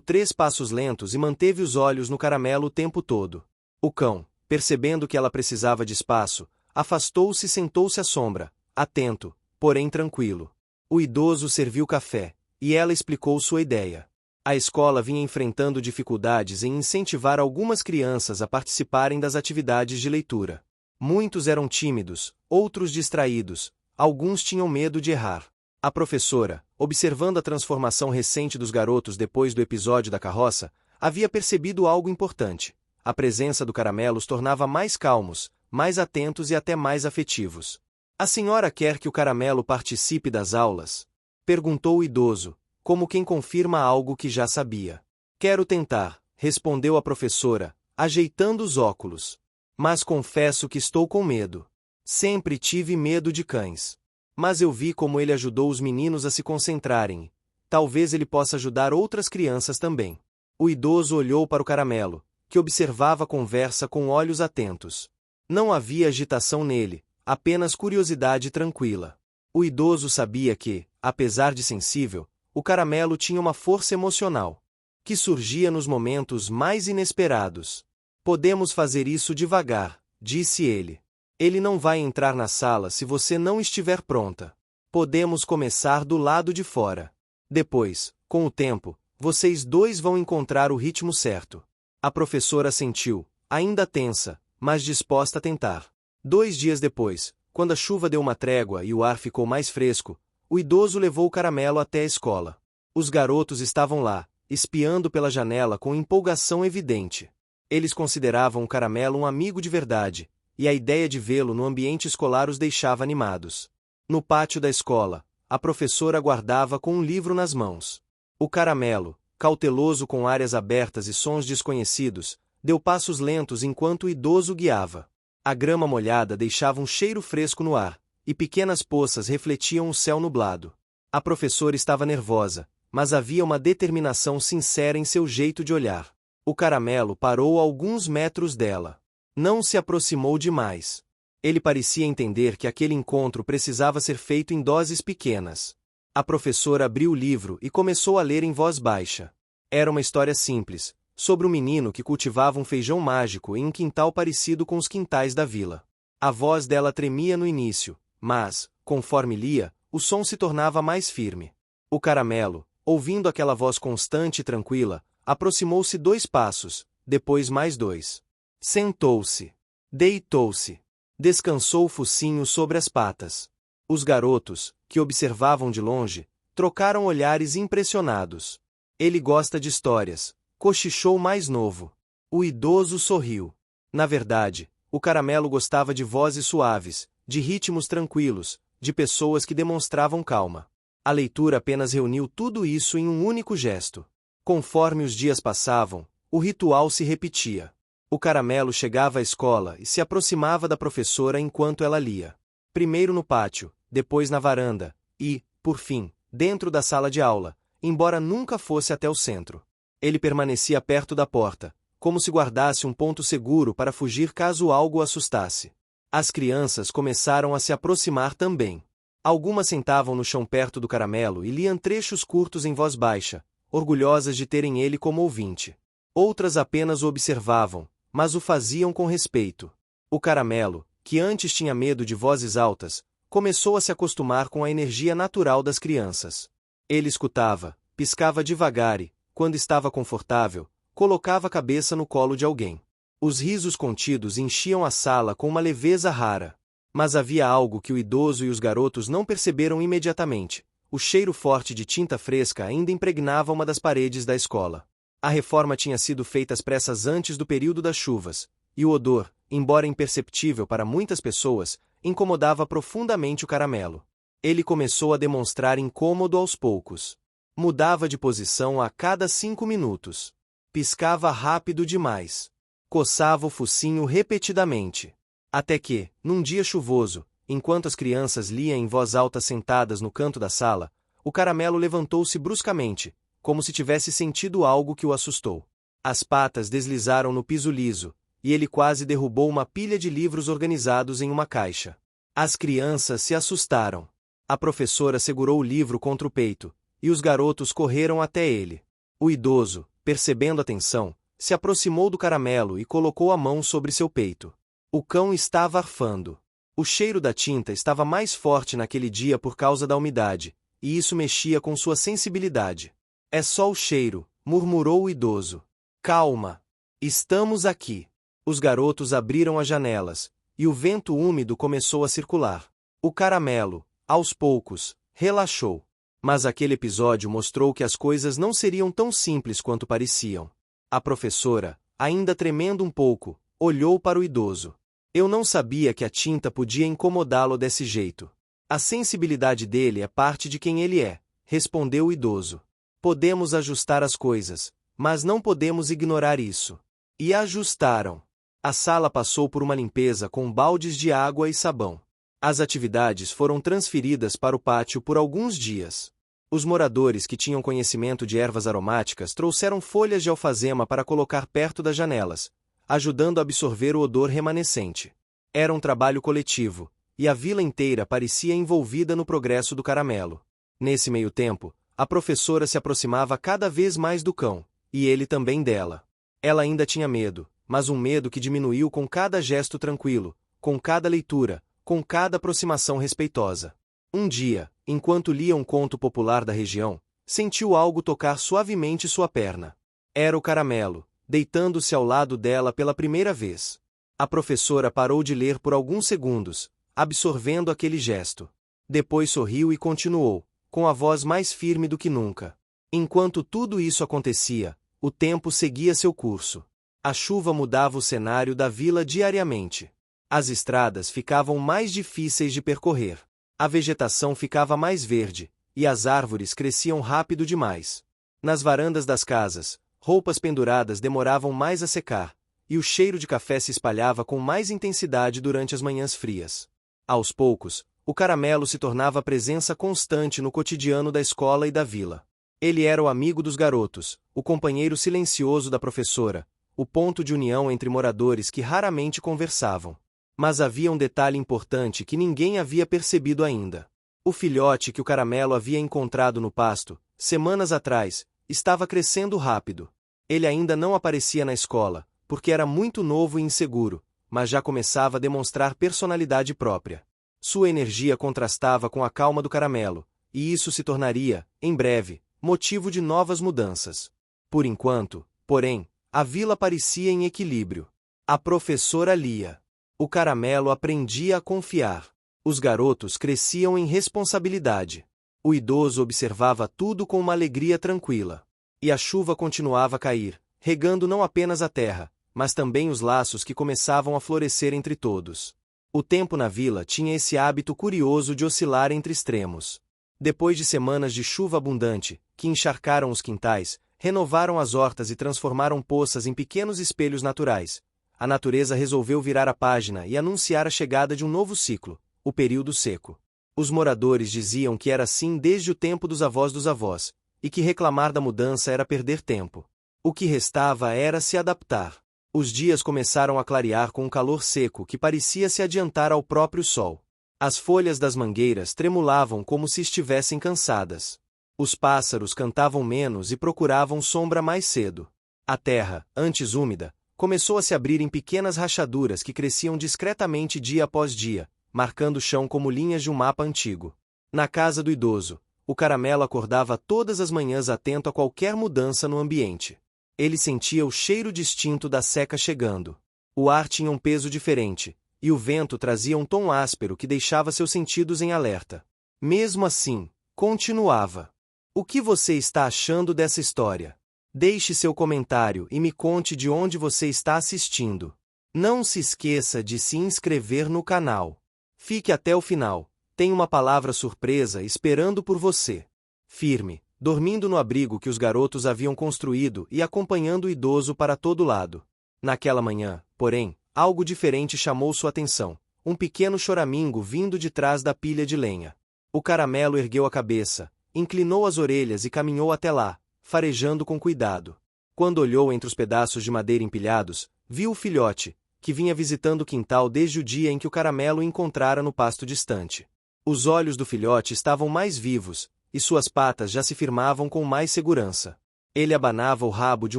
3 passos lentos e manteve os olhos no caramelo o tempo todo. O cão, percebendo que ela precisava de espaço, afastou-se e sentou-se à sombra, atento, porém tranquilo. O idoso serviu café, e ela explicou sua ideia. A escola vinha enfrentando dificuldades em incentivar algumas crianças a participarem das atividades de leitura. Muitos eram tímidos, outros distraídos, alguns tinham medo de errar. A professora, observando a transformação recente dos garotos depois do episódio da carroça, havia percebido algo importante. A presença do caramelo os tornava mais calmos, mais atentos e até mais afetivos. A senhora quer que o caramelo participe das aulas? Perguntou o idoso, como quem confirma algo que já sabia. Quero tentar, respondeu a professora, ajeitando os óculos. Mas confesso que estou com medo. Sempre tive medo de cães. Mas eu vi como ele ajudou os meninos a se concentrarem. Talvez ele possa ajudar outras crianças também. O idoso olhou para o caramelo, que observava a conversa com olhos atentos. Não havia agitação nele, apenas curiosidade tranquila. O idoso sabia que, apesar de sensível, o caramelo tinha uma força emocional, que surgia nos momentos mais inesperados. Podemos fazer isso devagar, disse ele. Ele não vai entrar na sala se você não estiver pronta. Podemos começar do lado de fora. Depois, com o tempo, vocês dois vão encontrar o ritmo certo. A professora assentiu, ainda tensa, mas disposta a tentar. 2 dias depois, quando a chuva deu uma trégua e o ar ficou mais fresco, o idoso levou o caramelo até a escola. Os garotos estavam lá, espiando pela janela com empolgação evidente. Eles consideravam o caramelo um amigo de verdade, e a ideia de vê-lo no ambiente escolar os deixava animados. No pátio da escola, a professora aguardava com um livro nas mãos. O caramelo, cauteloso com áreas abertas e sons desconhecidos, deu passos lentos enquanto o idoso guiava. A grama molhada deixava um cheiro fresco no ar, e pequenas poças refletiam o céu nublado. A professora estava nervosa, mas havia uma determinação sincera em seu jeito de olhar. O caramelo parou a alguns metros dela. Não se aproximou demais. Ele parecia entender que aquele encontro precisava ser feito em doses pequenas. A professora abriu o livro e começou a ler em voz baixa. Era uma história simples, sobre um menino que cultivava um feijão mágico em um quintal parecido com os quintais da vila. A voz dela tremia no início, mas, conforme lia, o som se tornava mais firme. O caramelo, ouvindo aquela voz constante e tranquila, aproximou-se 2 passos, depois mais 2. Sentou-se. Deitou-se. Descansou o focinho sobre as patas. Os garotos, que observavam de longe, trocaram olhares impressionados. Ele gosta de histórias, cochichou o mais novo. O idoso sorriu. Na verdade, o caramelo gostava de vozes suaves, de ritmos tranquilos, de pessoas que demonstravam calma. A leitura apenas reuniu tudo isso em um único gesto. Conforme os dias passavam, o ritual se repetia. O caramelo chegava à escola e se aproximava da professora enquanto ela lia. Primeiro no pátio, depois na varanda, e, por fim, dentro da sala de aula, embora nunca fosse até o centro. Ele permanecia perto da porta, como se guardasse um ponto seguro para fugir caso algo o assustasse. As crianças começaram a se aproximar também. Algumas sentavam no chão perto do caramelo e liam trechos curtos em voz baixa, orgulhosas de terem ele como ouvinte. Outras apenas o observavam, mas o faziam com respeito. O caramelo, que antes tinha medo de vozes altas, começou a se acostumar com a energia natural das crianças. Ele escutava, piscava devagar e, quando estava confortável, colocava a cabeça no colo de alguém. Os risos contidos enchiam a sala com uma leveza rara. Mas havia algo que o idoso e os garotos não perceberam imediatamente. O cheiro forte de tinta fresca ainda impregnava uma das paredes da escola. A reforma tinha sido feita às pressas antes do período das chuvas, e o odor, embora imperceptível para muitas pessoas, incomodava profundamente o caramelo. Ele começou a demonstrar incômodo aos poucos. Mudava de posição a cada 5 minutos. Piscava rápido demais. Coçava o focinho repetidamente. Até que, num dia chuvoso, enquanto as crianças liam em voz alta sentadas no canto da sala, o caramelo levantou-se bruscamente, como se tivesse sentido algo que o assustou. As patas deslizaram no piso liso, e ele quase derrubou uma pilha de livros organizados em uma caixa. As crianças se assustaram. A professora segurou o livro contra o peito, e os garotos correram até ele. O idoso, percebendo a tensão, se aproximou do caramelo e colocou a mão sobre seu peito. O cão estava arfando. O cheiro da tinta estava mais forte naquele dia por causa da umidade, e isso mexia com sua sensibilidade. É só o cheiro, murmurou o idoso. Calma. Estamos aqui. Os garotos abriram as janelas, e o vento úmido começou a circular. O caramelo, aos poucos, relaxou. Mas aquele episódio mostrou que as coisas não seriam tão simples quanto pareciam. A professora, ainda tremendo um pouco, olhou para o idoso. Eu não sabia que a tinta podia incomodá-lo desse jeito. A sensibilidade dele é parte de quem ele é, respondeu o idoso. Podemos ajustar as coisas, mas não podemos ignorar isso. E ajustaram. A sala passou por uma limpeza com baldes de água e sabão. As atividades foram transferidas para o pátio por alguns dias. Os moradores que tinham conhecimento de ervas aromáticas trouxeram folhas de alfazema para colocar perto das janelas, ajudando a absorver o odor remanescente. Era um trabalho coletivo, e a vila inteira parecia envolvida no progresso do caramelo. Nesse meio tempo, a professora se aproximava cada vez mais do cão, e ele também dela. Ela ainda tinha medo, mas um medo que diminuiu com cada gesto tranquilo, com cada leitura, com cada aproximação respeitosa. Um dia, enquanto lia um conto popular da região, sentiu algo tocar suavemente sua perna. Era o caramelo, deitando-se ao lado dela pela primeira vez. A professora parou de ler por alguns segundos, absorvendo aquele gesto. Depois sorriu e continuou, com a voz mais firme do que nunca. Enquanto tudo isso acontecia, o tempo seguia seu curso. A chuva mudava o cenário da vila diariamente. As estradas ficavam mais difíceis de percorrer. A vegetação ficava mais verde, e as árvores cresciam rápido demais. Nas varandas das casas, roupas penduradas demoravam mais a secar, e o cheiro de café se espalhava com mais intensidade durante as manhãs frias. Aos poucos, o caramelo se tornava presença constante no cotidiano da escola e da vila. Ele era o amigo dos garotos, o companheiro silencioso da professora, o ponto de união entre moradores que raramente conversavam. Mas havia um detalhe importante que ninguém havia percebido ainda. O filhote que o caramelo havia encontrado no pasto, semanas atrás, estava crescendo rápido. Ele ainda não aparecia na escola, porque era muito novo e inseguro, mas já começava a demonstrar personalidade própria. Sua energia contrastava com a calma do caramelo, e isso se tornaria, em breve, motivo de novas mudanças. Por enquanto, porém, a vila parecia em equilíbrio. A professora lia. O caramelo aprendia a confiar. Os garotos cresciam em responsabilidade. O idoso observava tudo com uma alegria tranquila. E a chuva continuava a cair, regando não apenas a terra, mas também os laços que começavam a florescer entre todos. O tempo na vila tinha esse hábito curioso de oscilar entre extremos. Depois de semanas de chuva abundante, que encharcaram os quintais, renovaram as hortas e transformaram poças em pequenos espelhos naturais, a natureza resolveu virar a página e anunciar a chegada de um novo ciclo, o período seco. Os moradores diziam que era assim desde o tempo dos avós, e que reclamar da mudança era perder tempo. O que restava era se adaptar. Os dias começaram a clarear com um calor seco que parecia se adiantar ao próprio sol. As folhas das mangueiras tremulavam como se estivessem cansadas. Os pássaros cantavam menos e procuravam sombra mais cedo. A terra, antes úmida, começou a se abrir em pequenas rachaduras que cresciam discretamente dia após dia, marcando o chão como linhas de um mapa antigo. Na casa do idoso, o caramelo acordava todas as manhãs atento a qualquer mudança no ambiente. Ele sentia o cheiro distinto da seca chegando. O ar tinha um peso diferente, e o vento trazia um tom áspero que deixava seus sentidos em alerta. Mesmo assim, continuava. O que você está achando dessa história? Deixe seu comentário e me conte de onde você está assistindo. Não se esqueça de se inscrever no canal. Fique até o final, tem uma palavra surpresa esperando por você. Firme, dormindo no abrigo que os garotos haviam construído e acompanhando o idoso para todo lado. Naquela manhã, porém, algo diferente chamou sua atenção, um pequeno choramingo vindo de trás da pilha de lenha. O caramelo ergueu a cabeça, inclinou as orelhas e caminhou até lá, farejando com cuidado. Quando olhou entre os pedaços de madeira empilhados, viu o filhote, que vinha visitando o quintal desde o dia em que o Caramelo o encontrara no pasto distante. Os olhos do filhote estavam mais vivos, e suas patas já se firmavam com mais segurança. Ele abanava o rabo de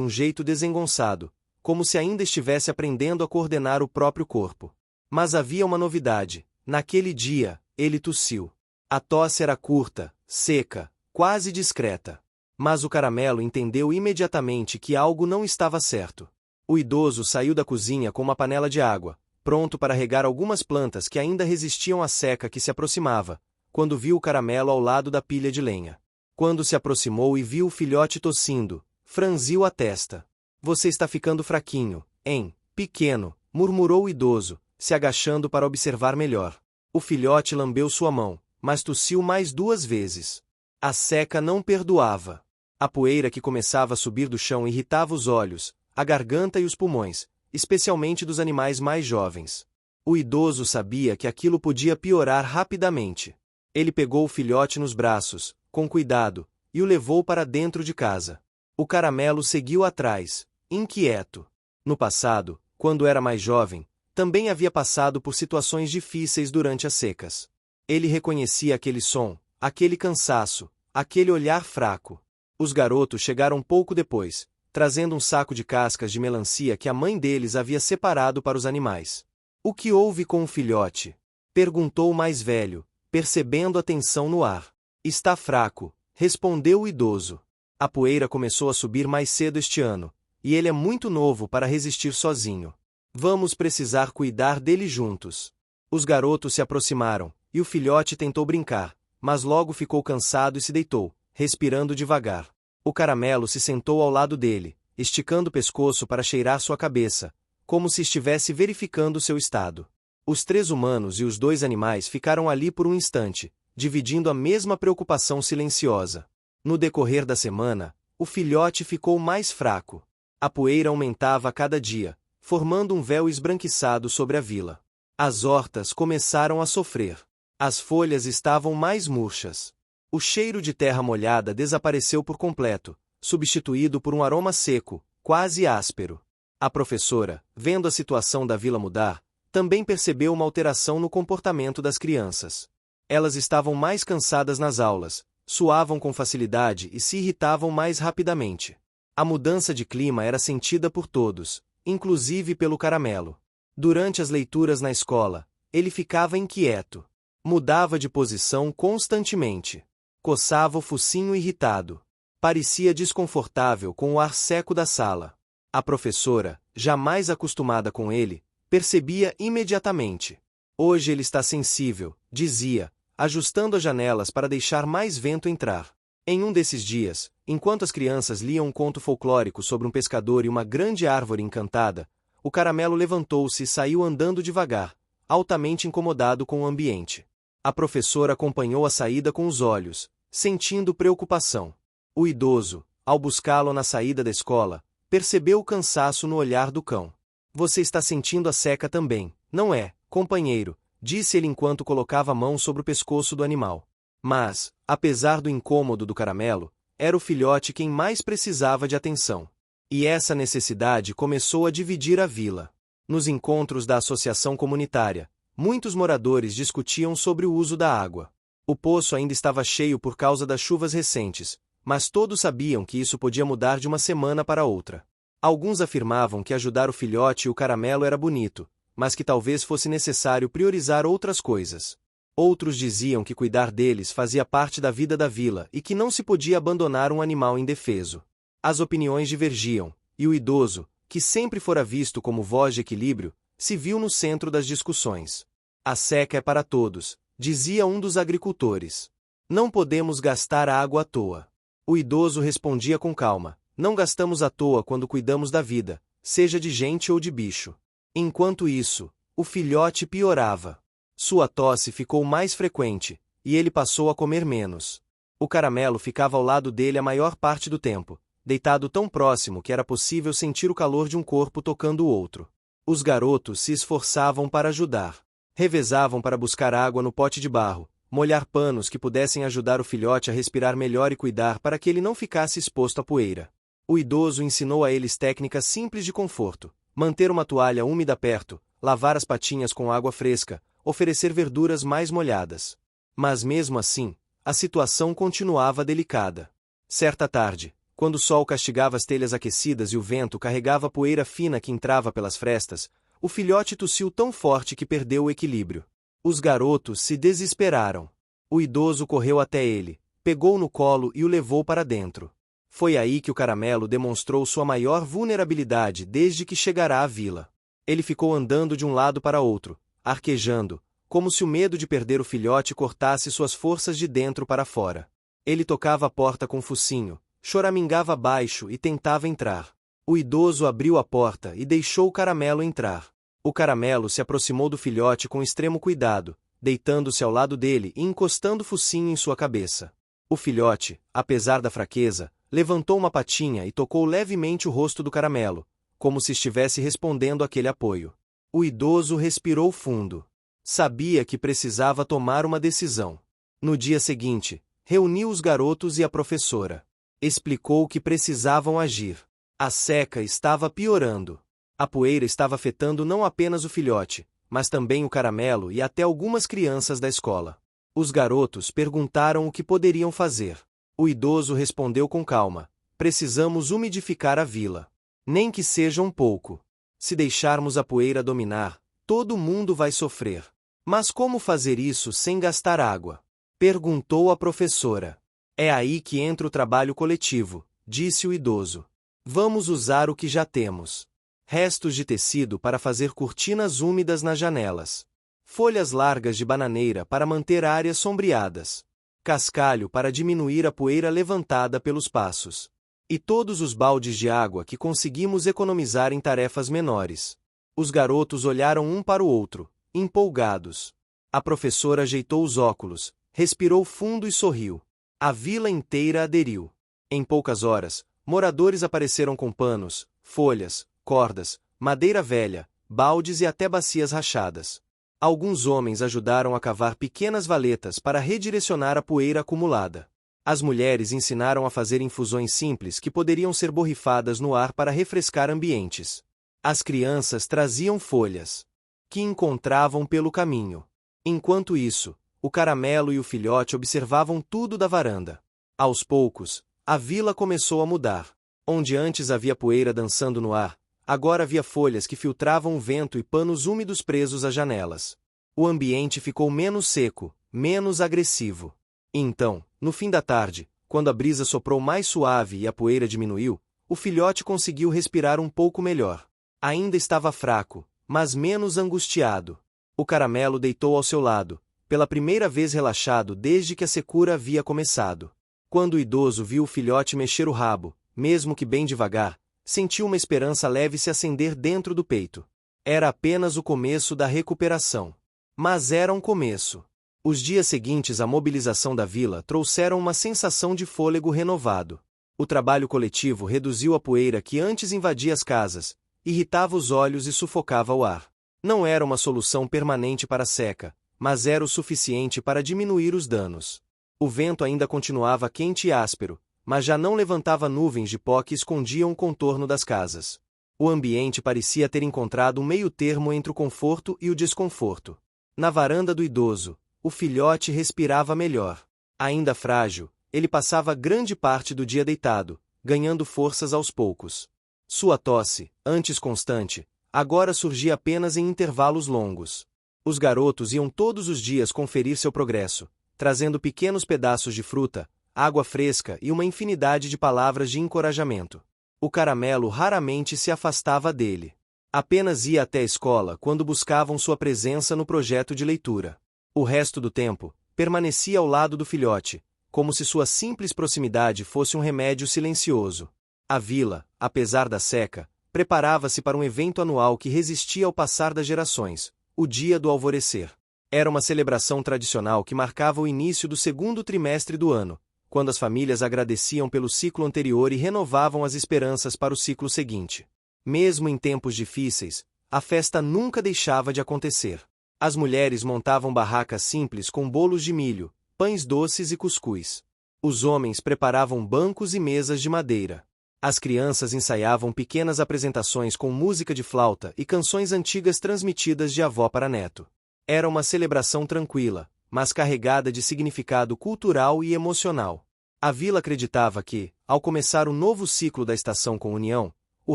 um jeito desengonçado, como se ainda estivesse aprendendo a coordenar o próprio corpo. Mas havia uma novidade. Naquele dia, ele tossiu. A tosse era curta, seca, quase discreta. Mas o Caramelo entendeu imediatamente que algo não estava certo. O idoso saiu da cozinha com uma panela de água, pronto para regar algumas plantas que ainda resistiam à seca que se aproximava, quando viu o Caramelo ao lado da pilha de lenha. Quando se aproximou e viu o filhote tossindo, franziu a testa. Você está ficando fraquinho, hein, pequeno, murmurou o idoso, se agachando para observar melhor. O filhote lambeu sua mão, mas tossiu mais 2 vezes. A seca não perdoava. A poeira que começava a subir do chão irritava os olhos, a garganta e os pulmões, especialmente dos animais mais jovens. O idoso sabia que aquilo podia piorar rapidamente. Ele pegou o filhote nos braços, com cuidado, e o levou para dentro de casa. O Caramelo seguiu atrás, inquieto. No passado, quando era mais jovem, também havia passado por situações difíceis durante as secas. Ele reconhecia aquele som, aquele cansaço, aquele olhar fraco. Os garotos chegaram pouco depois, trazendo um saco de cascas de melancia que a mãe deles havia separado para os animais. O que houve com o filhote? Perguntou o mais velho, percebendo a tensão no ar. Está fraco, respondeu o idoso. A poeira começou a subir mais cedo este ano, e ele é muito novo para resistir sozinho. Vamos precisar cuidar dele juntos. Os garotos se aproximaram, e o filhote tentou brincar, mas logo ficou cansado e se deitou, respirando devagar. O Caramelo se sentou ao lado dele, esticando o pescoço para cheirar sua cabeça, como se estivesse verificando seu estado. Os 3 humanos e os 2 animais ficaram ali por um instante, dividindo a mesma preocupação silenciosa. No decorrer da semana, o filhote ficou mais fraco. A poeira aumentava a cada dia, formando um véu esbranquiçado sobre a vila. As hortas começaram a sofrer. As folhas estavam mais murchas. O cheiro de terra molhada desapareceu por completo, substituído por um aroma seco, quase áspero. A professora, vendo a situação da vila mudar, também percebeu uma alteração no comportamento das crianças. Elas estavam mais cansadas nas aulas, suavam com facilidade e se irritavam mais rapidamente. A mudança de clima era sentida por todos, inclusive pelo Caramelo. Durante as leituras na escola, ele ficava inquieto. Mudava de posição constantemente. Coçava o focinho irritado. Parecia desconfortável com o ar seco da sala. A professora, jamais acostumada com ele, percebia imediatamente. Hoje ele está sensível, dizia, ajustando as janelas para deixar mais vento entrar. Em um desses dias, enquanto as crianças liam um conto folclórico sobre um pescador e uma grande árvore encantada, o Caramelo levantou-se e saiu andando devagar, altamente incomodado com o ambiente. A professora acompanhou a saída com os olhos, sentindo preocupação. O idoso, ao buscá-lo na saída da escola, percebeu o cansaço no olhar do cão. Você está sentindo a seca também, não é, companheiro? Disse ele enquanto colocava a mão sobre o pescoço do animal. Mas, apesar do incômodo do Caramelo, era o filhote quem mais precisava de atenção. E essa necessidade começou a dividir a vila. Nos encontros da associação comunitária, muitos moradores discutiam sobre o uso da água. O poço ainda estava cheio por causa das chuvas recentes, mas todos sabiam que isso podia mudar de uma semana para outra. Alguns afirmavam que ajudar o filhote e o Caramelo era bonito, mas que talvez fosse necessário priorizar outras coisas. Outros diziam que cuidar deles fazia parte da vida da vila e que não se podia abandonar um animal indefeso. As opiniões divergiam, e o idoso, que sempre fora visto como voz de equilíbrio, se viu no centro das discussões. A seca é para todos, dizia um dos agricultores. Não podemos gastar água à toa. O idoso respondia com calma, não gastamos à toa quando cuidamos da vida, seja de gente ou de bicho. Enquanto isso, o filhote piorava. Sua tosse ficou mais frequente, e ele passou a comer menos. O Caramelo ficava ao lado dele a maior parte do tempo, deitado tão próximo que era possível sentir o calor de um corpo tocando o outro. Os garotos se esforçavam para ajudar. Revezavam para buscar água no pote de barro, molhar panos que pudessem ajudar o filhote a respirar melhor e cuidar para que ele não ficasse exposto à poeira. O idoso ensinou a eles técnicas simples de conforto, manter uma toalha úmida perto, lavar as patinhas com água fresca, oferecer verduras mais molhadas. Mas mesmo assim, a situação continuava delicada. Certa tarde, quando o sol castigava as telhas aquecidas e o vento carregava a poeira fina que entrava pelas frestas, o filhote tossiu tão forte que perdeu o equilíbrio. Os garotos se desesperaram. O idoso correu até ele, pegou no colo e o levou para dentro. Foi aí que o Caramelo demonstrou sua maior vulnerabilidade desde que chegara à vila. Ele ficou andando de um lado para outro, arquejando, como se o medo de perder o filhote cortasse suas forças de dentro para fora. Ele tocava a porta com o focinho, choramingava baixo e tentava entrar. O idoso abriu a porta e deixou o Caramelo entrar. O Caramelo se aproximou do filhote com extremo cuidado, deitando-se ao lado dele e encostando o focinho em sua cabeça. O filhote, apesar da fraqueza, levantou uma patinha e tocou levemente o rosto do Caramelo, como se estivesse respondendo àquele apoio. O idoso respirou fundo. Sabia que precisava tomar uma decisão. No dia seguinte, reuniu os garotos e a professora. Explicou que precisavam agir. A seca estava piorando. A poeira estava afetando não apenas o filhote, mas também o Caramelo e até algumas crianças da escola. Os garotos perguntaram o que poderiam fazer. O idoso respondeu com calma: precisamos umidificar a vila. Nem que seja um pouco. Se deixarmos a poeira dominar, todo mundo vai sofrer. Mas como fazer isso sem gastar água? Perguntou a professora. É aí que entra o trabalho coletivo, disse o idoso. Vamos usar o que já temos. Restos de tecido para fazer cortinas úmidas nas janelas. Folhas largas de bananeira para manter áreas sombreadas. Cascalho para diminuir a poeira levantada pelos passos. E todos os baldes de água que conseguimos economizar em tarefas menores. Os garotos olharam um para o outro, empolgados. A professora ajeitou os óculos, respirou fundo e sorriu. A vila inteira aderiu. Em poucas horas, moradores apareceram com panos, folhas, cordas, madeira velha, baldes e até bacias rachadas. Alguns homens ajudaram a cavar pequenas valetas para redirecionar a poeira acumulada. As mulheres ensinaram a fazer infusões simples que poderiam ser borrifadas no ar para refrescar ambientes. As crianças traziam folhas, que encontravam pelo caminho. Enquanto isso, o Caramelo e o filhote observavam tudo da varanda. Aos poucos, a vila começou a mudar. Onde antes havia poeira dançando no ar, agora havia folhas que filtravam o vento e panos úmidos presos às janelas. O ambiente ficou menos seco, menos agressivo. Então, no fim da tarde, quando a brisa soprou mais suave e a poeira diminuiu, o filhote conseguiu respirar um pouco melhor. Ainda estava fraco, mas menos angustiado. O Caramelo deitou ao seu lado, pela primeira vez relaxado desde que a secura havia começado. Quando o idoso viu o filhote mexer o rabo, mesmo que bem devagar, sentiu uma esperança leve se acender dentro do peito. Era apenas o começo da recuperação. Mas era um começo. Os dias seguintes à mobilização da vila trouxeram uma sensação de fôlego renovado. O trabalho coletivo reduziu a poeira que antes invadia as casas, irritava os olhos e sufocava o ar. Não era uma solução permanente para a seca, mas era o suficiente para diminuir os danos. O vento ainda continuava quente e áspero, mas já não levantava nuvens de pó que escondiam o contorno das casas. O ambiente parecia ter encontrado um meio-termo entre o conforto e o desconforto. Na varanda do idoso, o filhote respirava melhor. Ainda frágil, ele passava grande parte do dia deitado, ganhando forças aos poucos. Sua tosse, antes constante, agora surgia apenas em intervalos longos. Os garotos iam todos os dias conferir seu progresso, trazendo pequenos pedaços de fruta, água fresca e uma infinidade de palavras de encorajamento. O Caramelo raramente se afastava dele. Apenas ia até a escola quando buscavam sua presença no projeto de leitura. O resto do tempo, permanecia ao lado do filhote, como se sua simples proximidade fosse um remédio silencioso. A vila, apesar da seca, preparava-se para um evento anual que resistia ao passar das gerações, o Dia do Alvorecer. Era uma celebração tradicional que marcava o início do segundo trimestre do ano, quando as famílias agradeciam pelo ciclo anterior e renovavam as esperanças para o ciclo seguinte. Mesmo em tempos difíceis, a festa nunca deixava de acontecer. As mulheres montavam barracas simples com bolos de milho, pães doces e cuscuz. Os homens preparavam bancos e mesas de madeira. As crianças ensaiavam pequenas apresentações com música de flauta e canções antigas transmitidas de avó para neto. Era uma celebração tranquila, mas carregada de significado cultural e emocional. A vila acreditava que, ao começar o novo ciclo da estação com união, o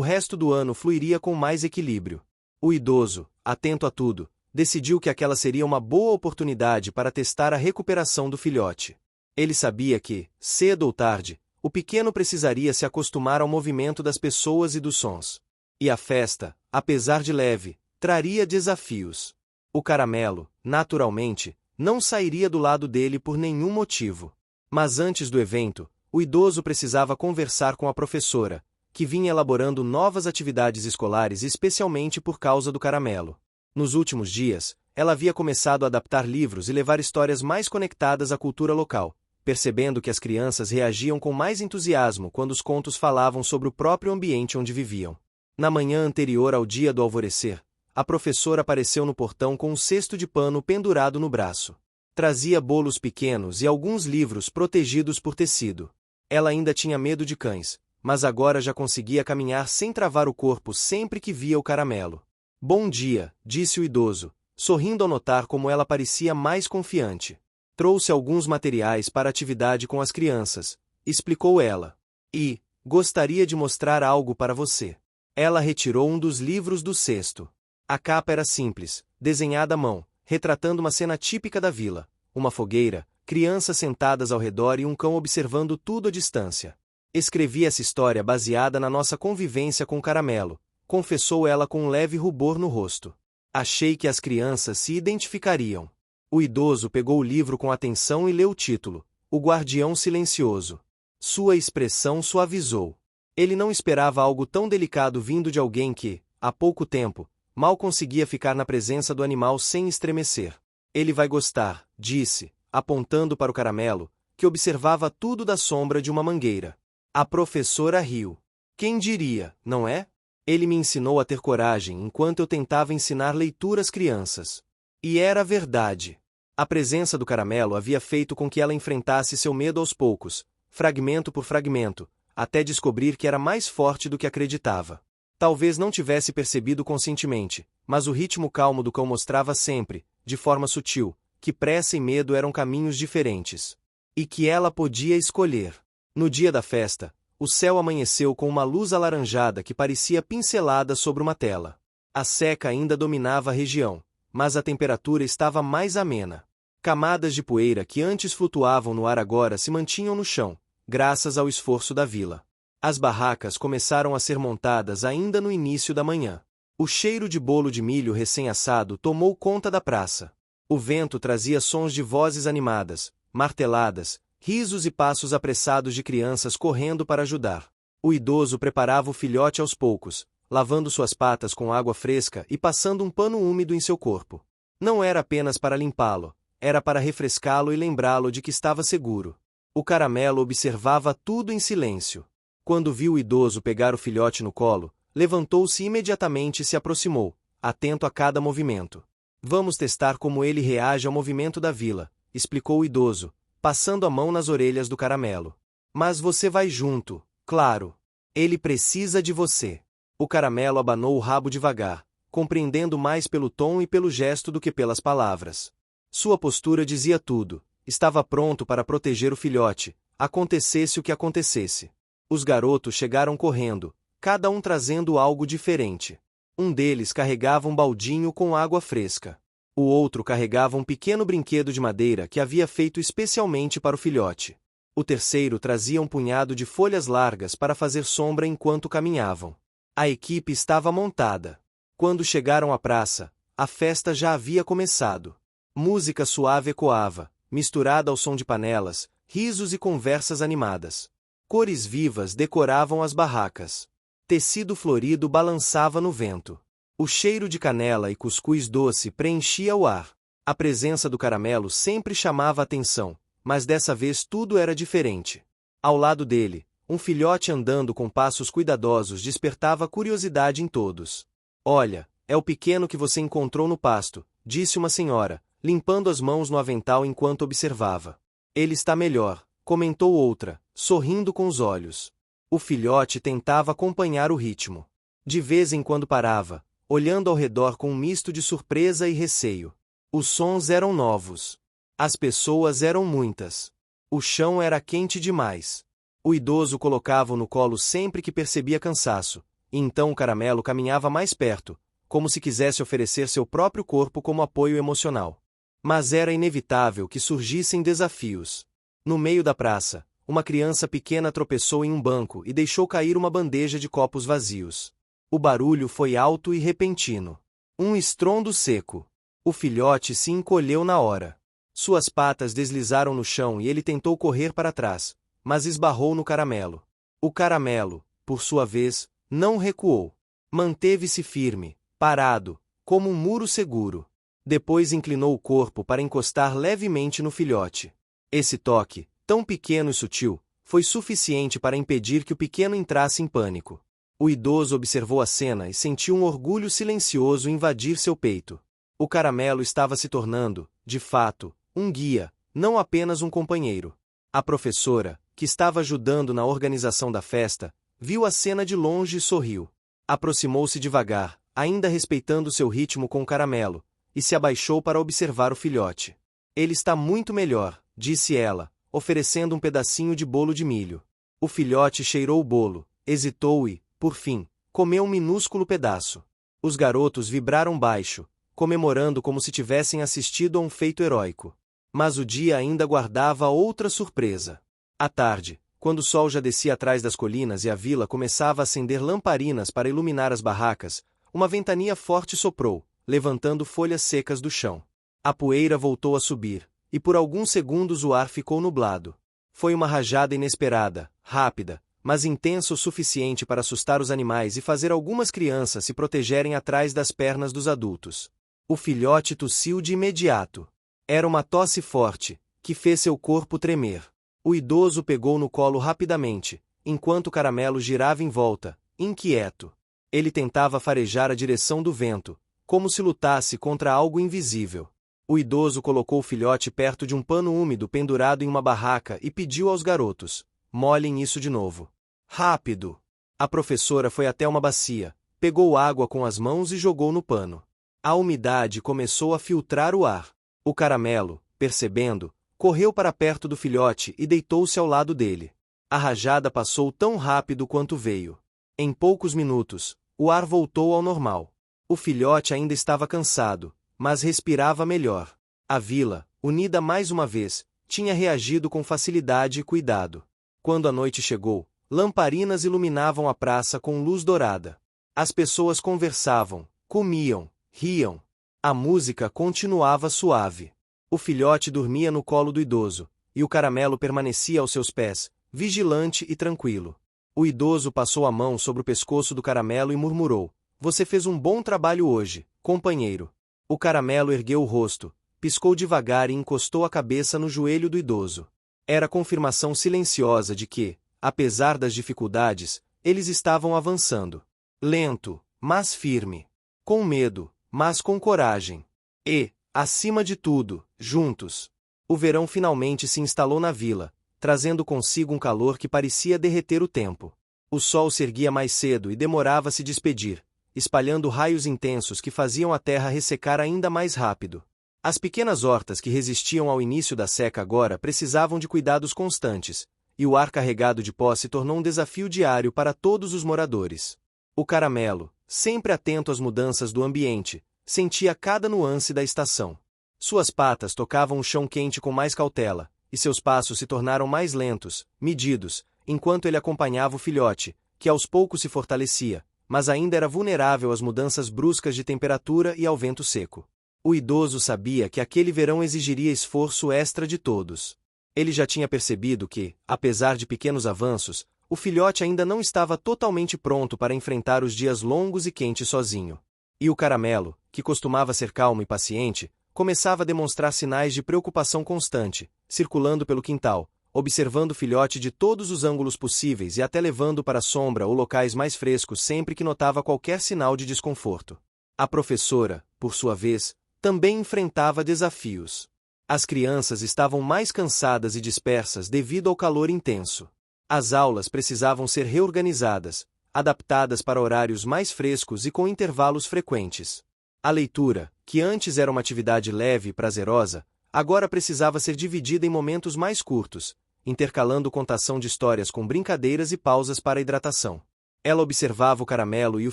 resto do ano fluiria com mais equilíbrio. O idoso, atento a tudo, decidiu que aquela seria uma boa oportunidade para testar a recuperação do filhote. Ele sabia que, cedo ou tarde, o pequeno precisaria se acostumar ao movimento das pessoas e dos sons. E a festa, apesar de leve, traria desafios. O caramelo, naturalmente, não sairia do lado dele por nenhum motivo. Mas antes do evento, o idoso precisava conversar com a professora, que vinha elaborando novas atividades escolares especialmente por causa do caramelo. Nos últimos dias, ela havia começado a adaptar livros e levar histórias mais conectadas à cultura local, percebendo que as crianças reagiam com mais entusiasmo quando os contos falavam sobre o próprio ambiente onde viviam. Na manhã anterior ao dia do alvorecer, a professora apareceu no portão com um cesto de pano pendurado no braço. Trazia bolos pequenos e alguns livros protegidos por tecido. Ela ainda tinha medo de cães, mas agora já conseguia caminhar sem travar o corpo sempre que via o caramelo. Bom dia, disse o idoso, sorrindo ao notar como ela parecia mais confiante. Trouxe alguns materiais para a atividade com as crianças, explicou ela. E, gostaria de mostrar algo para você. Ela retirou um dos livros do cesto. A capa era simples, desenhada à mão, retratando uma cena típica da vila, uma fogueira, crianças sentadas ao redor e um cão observando tudo à distância. Escrevi essa história baseada na nossa convivência com o caramelo, confessou ela com um leve rubor no rosto. Achei que as crianças se identificariam. O idoso pegou o livro com atenção e leu o título, O Guardião Silencioso. Sua expressão suavizou. Ele não esperava algo tão delicado vindo de alguém que, há pouco tempo, mal conseguia ficar na presença do animal sem estremecer. Ele vai gostar, disse, apontando para o caramelo, que observava tudo da sombra de uma mangueira. A professora riu. Quem diria, não é? Ele me ensinou a ter coragem enquanto eu tentava ensinar leitura às crianças. E era verdade. A presença do caramelo havia feito com que ela enfrentasse seu medo aos poucos, fragmento por fragmento, até descobrir que era mais forte do que acreditava. Talvez não tivesse percebido conscientemente, mas o ritmo calmo do cão mostrava sempre, de forma sutil, que pressa e medo eram caminhos diferentes. E que ela podia escolher. No dia da festa, o céu amanheceu com uma luz alaranjada que parecia pincelada sobre uma tela. A seca ainda dominava a região, mas a temperatura estava mais amena. Camadas de poeira que antes flutuavam no ar agora se mantinham no chão, graças ao esforço da vila. As barracas começaram a ser montadas ainda no início da manhã. O cheiro de bolo de milho recém-assado tomou conta da praça. O vento trazia sons de vozes animadas, marteladas, risos e passos apressados de crianças correndo para ajudar. O idoso preparava o filhote aos poucos, lavando suas patas com água fresca e passando um pano úmido em seu corpo. Não era apenas para limpá-lo, era para refrescá-lo e lembrá-lo de que estava seguro. O caramelo observava tudo em silêncio. Quando viu o idoso pegar o filhote no colo, levantou-se imediatamente e se aproximou, atento a cada movimento. Vamos testar como ele reage ao movimento da vila, explicou o idoso, passando a mão nas orelhas do caramelo. Mas você vai junto, claro. Ele precisa de você. O caramelo abanou o rabo devagar, compreendendo mais pelo tom e pelo gesto do que pelas palavras. Sua postura dizia tudo, estava pronto para proteger o filhote, acontecesse o que acontecesse. Os garotos chegaram correndo, cada um trazendo algo diferente. Um deles carregava um baldinho com água fresca. O outro carregava um pequeno brinquedo de madeira que havia feito especialmente para o filhote. O terceiro trazia um punhado de folhas largas para fazer sombra enquanto caminhavam. A equipe estava montada. Quando chegaram à praça, a festa já havia começado. Música suave ecoava, misturada ao som de panelas, risos e conversas animadas. Cores vivas decoravam as barracas. Tecido florido balançava no vento. O cheiro de canela e cuscuz doce preenchia o ar. A presença do caramelo sempre chamava a atenção, mas dessa vez tudo era diferente. Ao lado dele, um filhote andando com passos cuidadosos despertava curiosidade em todos. Olha, é o pequeno que você encontrou no pasto, disse uma senhora, limpando as mãos no avental enquanto observava. Ele está melhor, comentou outra, sorrindo com os olhos. O filhote tentava acompanhar o ritmo. De vez em quando parava, olhando ao redor com um misto de surpresa e receio. Os sons eram novos. As pessoas eram muitas. O chão era quente demais. O idoso colocava-o no colo sempre que percebia cansaço, e então o caramelo caminhava mais perto, como se quisesse oferecer seu próprio corpo como apoio emocional. Mas era inevitável que surgissem desafios. No meio da praça, uma criança pequena tropeçou em um banco e deixou cair uma bandeja de copos vazios. O barulho foi alto e repentino. Um estrondo seco. O filhote se encolheu na hora. Suas patas deslizaram no chão e ele tentou correr para trás, mas esbarrou no caramelo. O caramelo, por sua vez, não recuou. Manteve-se firme, parado, como um muro seguro. Depois inclinou o corpo para encostar levemente no filhote. Esse toque, tão pequeno e sutil, foi suficiente para impedir que o pequeno entrasse em pânico. O idoso observou a cena e sentiu um orgulho silencioso invadir seu peito. O caramelo estava se tornando, de fato, um guia, não apenas um companheiro. A professora, que estava ajudando na organização da festa, viu a cena de longe e sorriu. Aproximou-se devagar, ainda respeitando seu ritmo com o caramelo, e se abaixou para observar o filhote. Ele está muito melhor, disse ela, oferecendo um pedacinho de bolo de milho. O filhote cheirou o bolo, hesitou e, por fim, comeu um minúsculo pedaço. Os garotos vibraram baixo, comemorando como se tivessem assistido a um feito heróico. Mas o dia ainda guardava outra surpresa. À tarde, quando o sol já descia atrás das colinas e a vila começava a acender lamparinas para iluminar as barracas, uma ventania forte soprou, levantando folhas secas do chão. A poeira voltou a subir, e por alguns segundos o ar ficou nublado. Foi uma rajada inesperada, rápida, mas intensa o suficiente para assustar os animais e fazer algumas crianças se protegerem atrás das pernas dos adultos. O filhote tossiu de imediato. Era uma tosse forte, que fez seu corpo tremer. O idoso pegou no colo rapidamente, enquanto o caramelo girava em volta, inquieto. Ele tentava farejar a direção do vento, como se lutasse contra algo invisível. O idoso colocou o filhote perto de um pano úmido pendurado em uma barraca e pediu aos garotos: molhem isso de novo. Rápido! A professora foi até uma bacia, pegou água com as mãos e jogou no pano. A umidade começou a filtrar o ar. O caramelo, percebendo, correu para perto do filhote e deitou-se ao lado dele. A rajada passou tão rápido quanto veio. Em poucos minutos, o ar voltou ao normal. O filhote ainda estava cansado, mas respirava melhor. A vila, unida mais uma vez, tinha reagido com facilidade e cuidado. Quando a noite chegou, lamparinas iluminavam a praça com luz dourada. As pessoas conversavam, comiam, riam. A música continuava suave. O filhote dormia no colo do idoso, e o caramelo permanecia aos seus pés, vigilante e tranquilo. O idoso passou a mão sobre o pescoço do caramelo e murmurou: você fez um bom trabalho hoje, companheiro. O caramelo ergueu o rosto, piscou devagar e encostou a cabeça no joelho do idoso. Era confirmação silenciosa de que, apesar das dificuldades, eles estavam avançando. Lento, mas firme. Com medo, mas com coragem. E, acima de tudo, juntos. O verão finalmente se instalou na vila, trazendo consigo um calor que parecia derreter o tempo. O sol se erguia mais cedo e demorava a se despedir, espalhando raios intensos que faziam a terra ressecar ainda mais rápido. As pequenas hortas que resistiam ao início da seca agora precisavam de cuidados constantes, e o ar carregado de pó se tornou um desafio diário para todos os moradores. O caramelo, sempre atento às mudanças do ambiente, sentia cada nuance da estação. Suas patas tocavam o chão quente com mais cautela, e seus passos se tornaram mais lentos, medidos, enquanto ele acompanhava o filhote, que aos poucos se fortalecia, mas ainda era vulnerável às mudanças bruscas de temperatura e ao vento seco. O idoso sabia que aquele verão exigiria esforço extra de todos. Ele já tinha percebido que, apesar de pequenos avanços, o filhote ainda não estava totalmente pronto para enfrentar os dias longos e quentes sozinho. E o caramelo, que costumava ser calmo e paciente, começava a demonstrar sinais de preocupação constante, circulando pelo quintal, observando o filhote de todos os ângulos possíveis e até levando para a sombra ou locais mais frescos sempre que notava qualquer sinal de desconforto. A professora, por sua vez, também enfrentava desafios. As crianças estavam mais cansadas e dispersas devido ao calor intenso. As aulas precisavam ser reorganizadas, adaptadas para horários mais frescos e com intervalos frequentes. A leitura, que antes era uma atividade leve e prazerosa, agora precisava ser dividida em momentos mais curtos, intercalando contação de histórias com brincadeiras e pausas para a hidratação. Ela observava o caramelo e o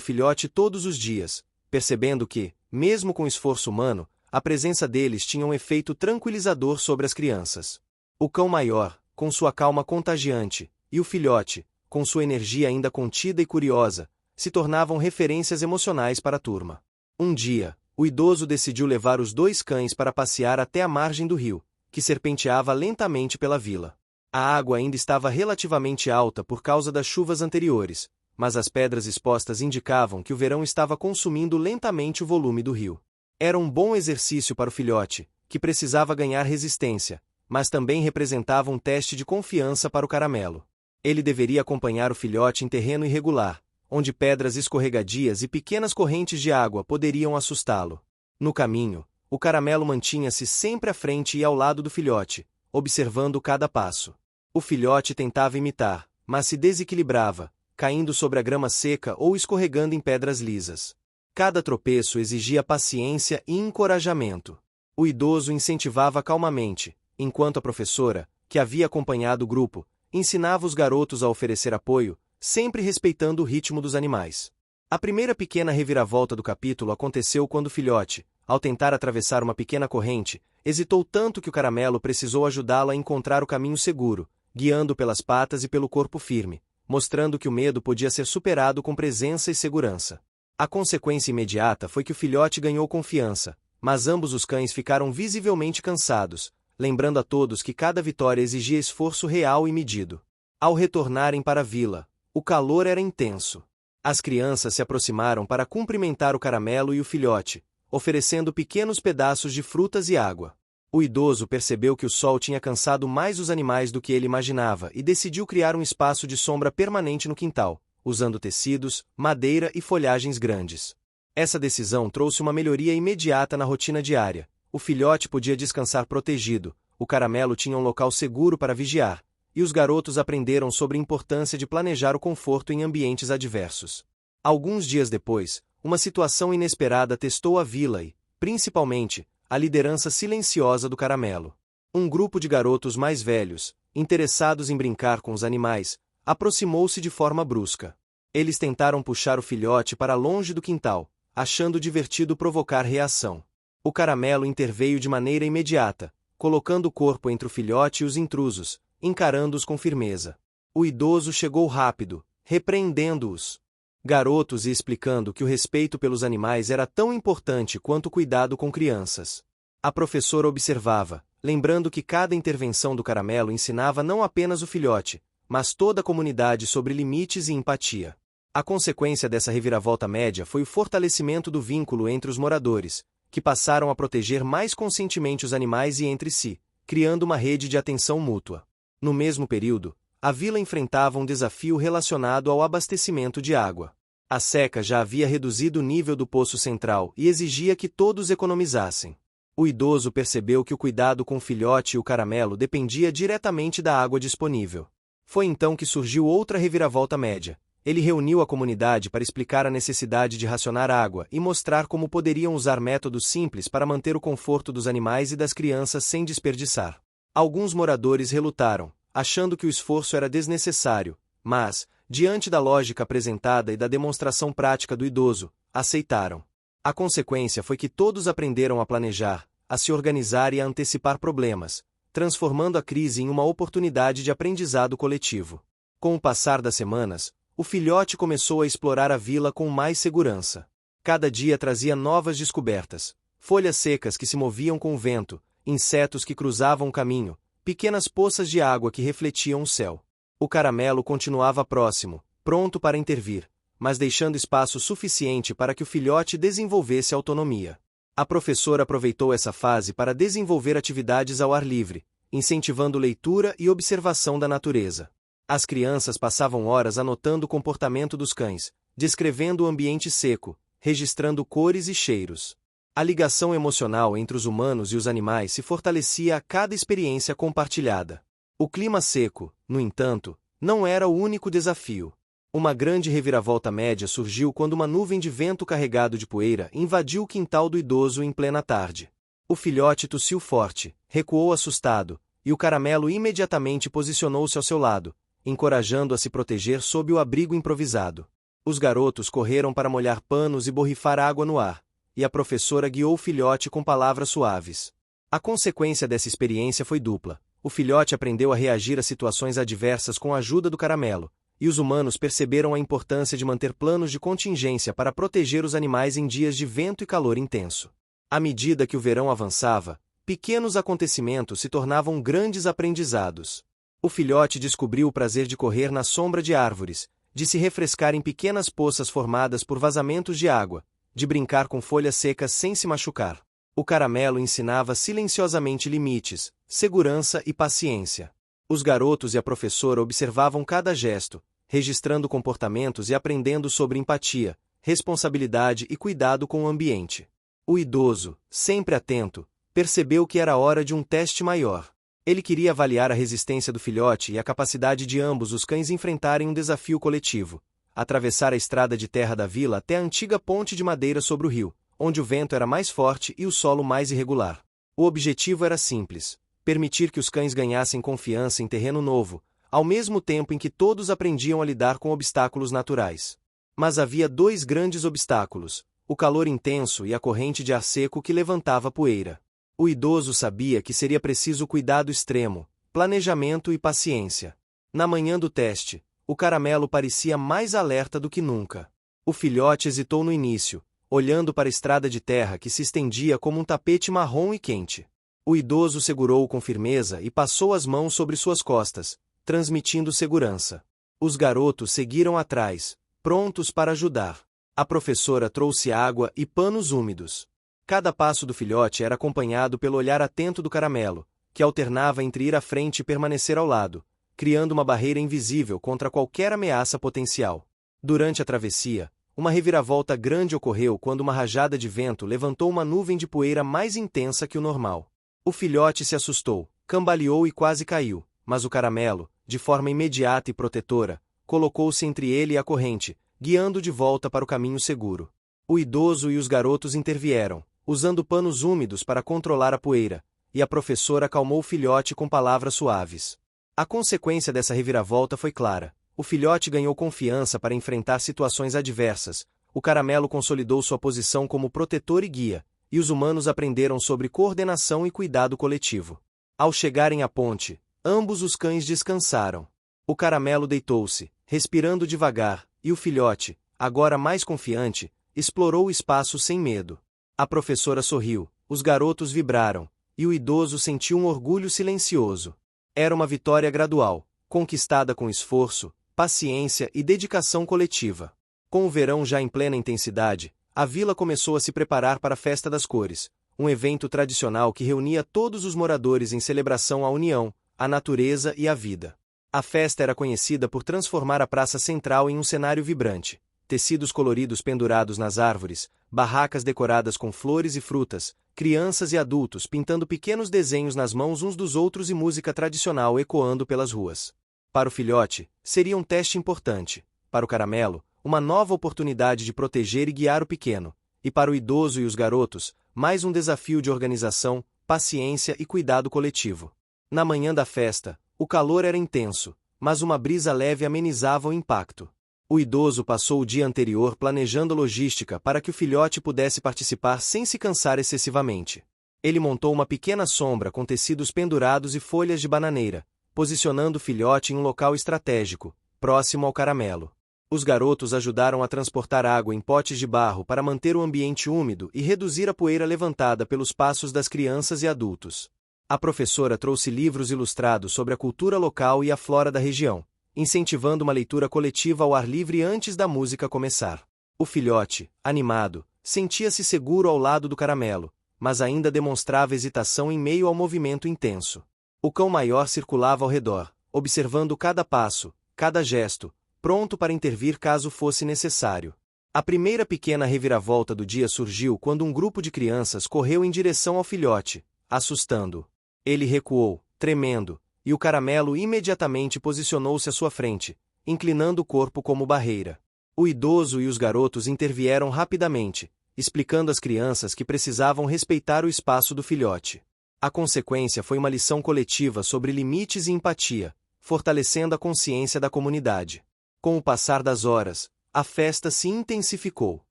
filhote todos os dias, percebendo que, mesmo com esforço humano, a presença deles tinha um efeito tranquilizador sobre as crianças. O cão maior, com sua calma contagiante, e o filhote, com sua energia ainda contida e curiosa, se tornavam referências emocionais para a turma. Um dia, o idoso decidiu levar os dois cães para passear até a margem do rio, que serpenteava lentamente pela vila. A água ainda estava relativamente alta por causa das chuvas anteriores, mas as pedras expostas indicavam que o verão estava consumindo lentamente o volume do rio. Era um bom exercício para o filhote, que precisava ganhar resistência, mas também representava um teste de confiança para o caramelo. Ele deveria acompanhar o filhote em terreno irregular, onde pedras escorregadias e pequenas correntes de água poderiam assustá-lo. No caminho, o caramelo mantinha-se sempre à frente e ao lado do filhote, observando cada passo. O filhote tentava imitar, mas se desequilibrava, caindo sobre a grama seca ou escorregando em pedras lisas. Cada tropeço exigia paciência e encorajamento. O idoso incentivava calmamente, enquanto a professora, que havia acompanhado o grupo, ensinava os garotos a oferecer apoio, sempre respeitando o ritmo dos animais. A primeira pequena reviravolta do capítulo aconteceu quando o filhote, ao tentar atravessar uma pequena corrente, hesitou tanto que o caramelo precisou ajudá-lo a encontrar o caminho seguro, guiando pelas patas e pelo corpo firme, mostrando que o medo podia ser superado com presença e segurança. A consequência imediata foi que o filhote ganhou confiança, mas ambos os cães ficaram visivelmente cansados, lembrando a todos que cada vitória exigia esforço real e medido. Ao retornarem para a vila, o calor era intenso. As crianças se aproximaram para cumprimentar o caramelo e o filhote, oferecendo pequenos pedaços de frutas e água. O idoso percebeu que o sol tinha cansado mais os animais do que ele imaginava e decidiu criar um espaço de sombra permanente no quintal, usando tecidos, madeira e folhagens grandes. Essa decisão trouxe uma melhoria imediata na rotina diária. O filhote podia descansar protegido, o caramelo tinha um local seguro para vigiar, e os garotos aprenderam sobre a importância de planejar o conforto em ambientes adversos. Alguns dias depois, uma situação inesperada testou a vila e, principalmente, a liderança silenciosa do caramelo. Um grupo de garotos mais velhos, interessados em brincar com os animais, aproximou-se de forma brusca. Eles tentaram puxar o filhote para longe do quintal, achando divertido provocar reação. O caramelo interveio de maneira imediata, colocando o corpo entre o filhote e os intrusos, encarando-os com firmeza. O idoso chegou rápido, repreendendo-os garotos e explicando que o respeito pelos animais era tão importante quanto o cuidado com crianças. A professora observava, lembrando que cada intervenção do caramelo ensinava não apenas o filhote, mas toda a comunidade sobre limites e empatia. A consequência dessa reviravolta média foi o fortalecimento do vínculo entre os moradores, que passaram a proteger mais conscientemente os animais e entre si, criando uma rede de atenção mútua. No mesmo período, a vila enfrentava um desafio relacionado ao abastecimento de água. A seca já havia reduzido o nível do poço central e exigia que todos economizassem. O idoso percebeu que o cuidado com o filhote e o caramelo dependia diretamente da água disponível. Foi então que surgiu outra reviravolta média. Ele reuniu a comunidade para explicar a necessidade de racionar água e mostrar como poderiam usar métodos simples para manter o conforto dos animais e das crianças sem desperdiçar. Alguns moradores relutaram, achando que o esforço era desnecessário, mas, diante da lógica apresentada e da demonstração prática do idoso, aceitaram. A consequência foi que todos aprenderam a planejar, a se organizar e a antecipar problemas, transformando a crise em uma oportunidade de aprendizado coletivo. Com o passar das semanas, o filhote começou a explorar a vila com mais segurança. Cada dia trazia novas descobertas: folhas secas que se moviam com o vento, insetos que cruzavam o caminho, pequenas poças de água que refletiam o céu. O caramelo continuava próximo, pronto para intervir, mas deixando espaço suficiente para que o filhote desenvolvesse autonomia. A professora aproveitou essa fase para desenvolver atividades ao ar livre, incentivando leitura e observação da natureza. As crianças passavam horas anotando o comportamento dos cães, descrevendo o ambiente seco, registrando cores e cheiros. A ligação emocional entre os humanos e os animais se fortalecia a cada experiência compartilhada. O clima seco, no entanto, não era o único desafio. Uma grande reviravolta média surgiu quando uma nuvem de vento carregado de poeira invadiu o quintal do idoso em plena tarde. O filhote tossiu forte, recuou assustado, e o caramelo imediatamente posicionou-se ao seu lado, encorajando-o a se proteger sob o abrigo improvisado. Os garotos correram para molhar panos e borrifar água no ar, e a professora guiou o filhote com palavras suaves. A consequência dessa experiência foi dupla. O filhote aprendeu a reagir a situações adversas com a ajuda do caramelo, e os humanos perceberam a importância de manter planos de contingência para proteger os animais em dias de vento e calor intenso. À medida que o verão avançava, pequenos acontecimentos se tornavam grandes aprendizados. O filhote descobriu o prazer de correr na sombra de árvores, de se refrescar em pequenas poças formadas por vazamentos de água, de brincar com folhas secas sem se machucar. O caramelo ensinava silenciosamente limites, segurança e paciência. Os garotos e a professora observavam cada gesto, registrando comportamentos e aprendendo sobre empatia, responsabilidade e cuidado com o ambiente. O idoso, sempre atento, percebeu que era hora de um teste maior. Ele queria avaliar a resistência do filhote e a capacidade de ambos os cães enfrentarem um desafio coletivo: atravessar a estrada de terra da vila até a antiga ponte de madeira sobre o rio, onde o vento era mais forte e o solo mais irregular. O objetivo era simples: permitir que os cães ganhassem confiança em terreno novo, ao mesmo tempo em que todos aprendiam a lidar com obstáculos naturais. Mas havia dois grandes obstáculos: o calor intenso e a corrente de ar seco que levantava poeira. O idoso sabia que seria preciso cuidado extremo, planejamento e paciência. Na manhã do teste, o caramelo parecia mais alerta do que nunca. O filhote hesitou no início, olhando para a estrada de terra que se estendia como um tapete marrom e quente. O idoso segurou-o com firmeza e passou as mãos sobre suas costas, transmitindo segurança. Os garotos seguiram atrás, prontos para ajudar. A professora trouxe água e panos úmidos. Cada passo do filhote era acompanhado pelo olhar atento do caramelo, que alternava entre ir à frente e permanecer ao lado, criando uma barreira invisível contra qualquer ameaça potencial. Durante a travessia, uma reviravolta grande ocorreu quando uma rajada de vento levantou uma nuvem de poeira mais intensa que o normal. O filhote se assustou, cambaleou e quase caiu, mas o caramelo, de forma imediata e protetora, colocou-se entre ele e a corrente, guiando-o de volta para o caminho seguro. O idoso e os garotos intervieram, usando panos úmidos para controlar a poeira, e a professora acalmou o filhote com palavras suaves. A consequência dessa reviravolta foi clara: o filhote ganhou confiança para enfrentar situações adversas, o caramelo consolidou sua posição como protetor e guia, e os humanos aprenderam sobre coordenação e cuidado coletivo. Ao chegarem à ponte, ambos os cães descansaram. O caramelo deitou-se, respirando devagar, e o filhote, agora mais confiante, explorou o espaço sem medo. A professora sorriu, os garotos vibraram, e o idoso sentiu um orgulho silencioso. Era uma vitória gradual, conquistada com esforço, paciência e dedicação coletiva. Com o verão já em plena intensidade, a vila começou a se preparar para a Festa das Cores, um evento tradicional que reunia todos os moradores em celebração à união, à natureza e à vida. A festa era conhecida por transformar a praça central em um cenário vibrante. Tecidos coloridos pendurados nas árvores, barracas decoradas com flores e frutas, crianças e adultos pintando pequenos desenhos nas mãos uns dos outros e música tradicional ecoando pelas ruas. Para o filhote, seria um teste importante. Para o caramelo, uma nova oportunidade de proteger e guiar o pequeno. E para o idoso e os garotos, mais um desafio de organização, paciência e cuidado coletivo. Na manhã da festa, o calor era intenso, mas uma brisa leve amenizava o impacto. O idoso passou o dia anterior planejando a logística para que o filhote pudesse participar sem se cansar excessivamente. Ele montou uma pequena sombra com tecidos pendurados e folhas de bananeira, posicionando o filhote em um local estratégico, próximo ao caramelo. Os garotos ajudaram a transportar água em potes de barro para manter o ambiente úmido e reduzir a poeira levantada pelos passos das crianças e adultos. A professora trouxe livros ilustrados sobre a cultura local e a flora da região, incentivando uma leitura coletiva ao ar livre antes da música começar. O filhote, animado, sentia-se seguro ao lado do caramelo, mas ainda demonstrava hesitação em meio ao movimento intenso. O cão maior circulava ao redor, observando cada passo, cada gesto, pronto para intervir caso fosse necessário. A primeira pequena reviravolta do dia surgiu quando um grupo de crianças correu em direção ao filhote, assustando-o. Ele recuou, tremendo, e o caramelo imediatamente posicionou-se à sua frente, inclinando o corpo como barreira. O idoso e os garotos intervieram rapidamente, explicando às crianças que precisavam respeitar o espaço do filhote. A consequência foi uma lição coletiva sobre limites e empatia, fortalecendo a consciência da comunidade. Com o passar das horas, a festa se intensificou.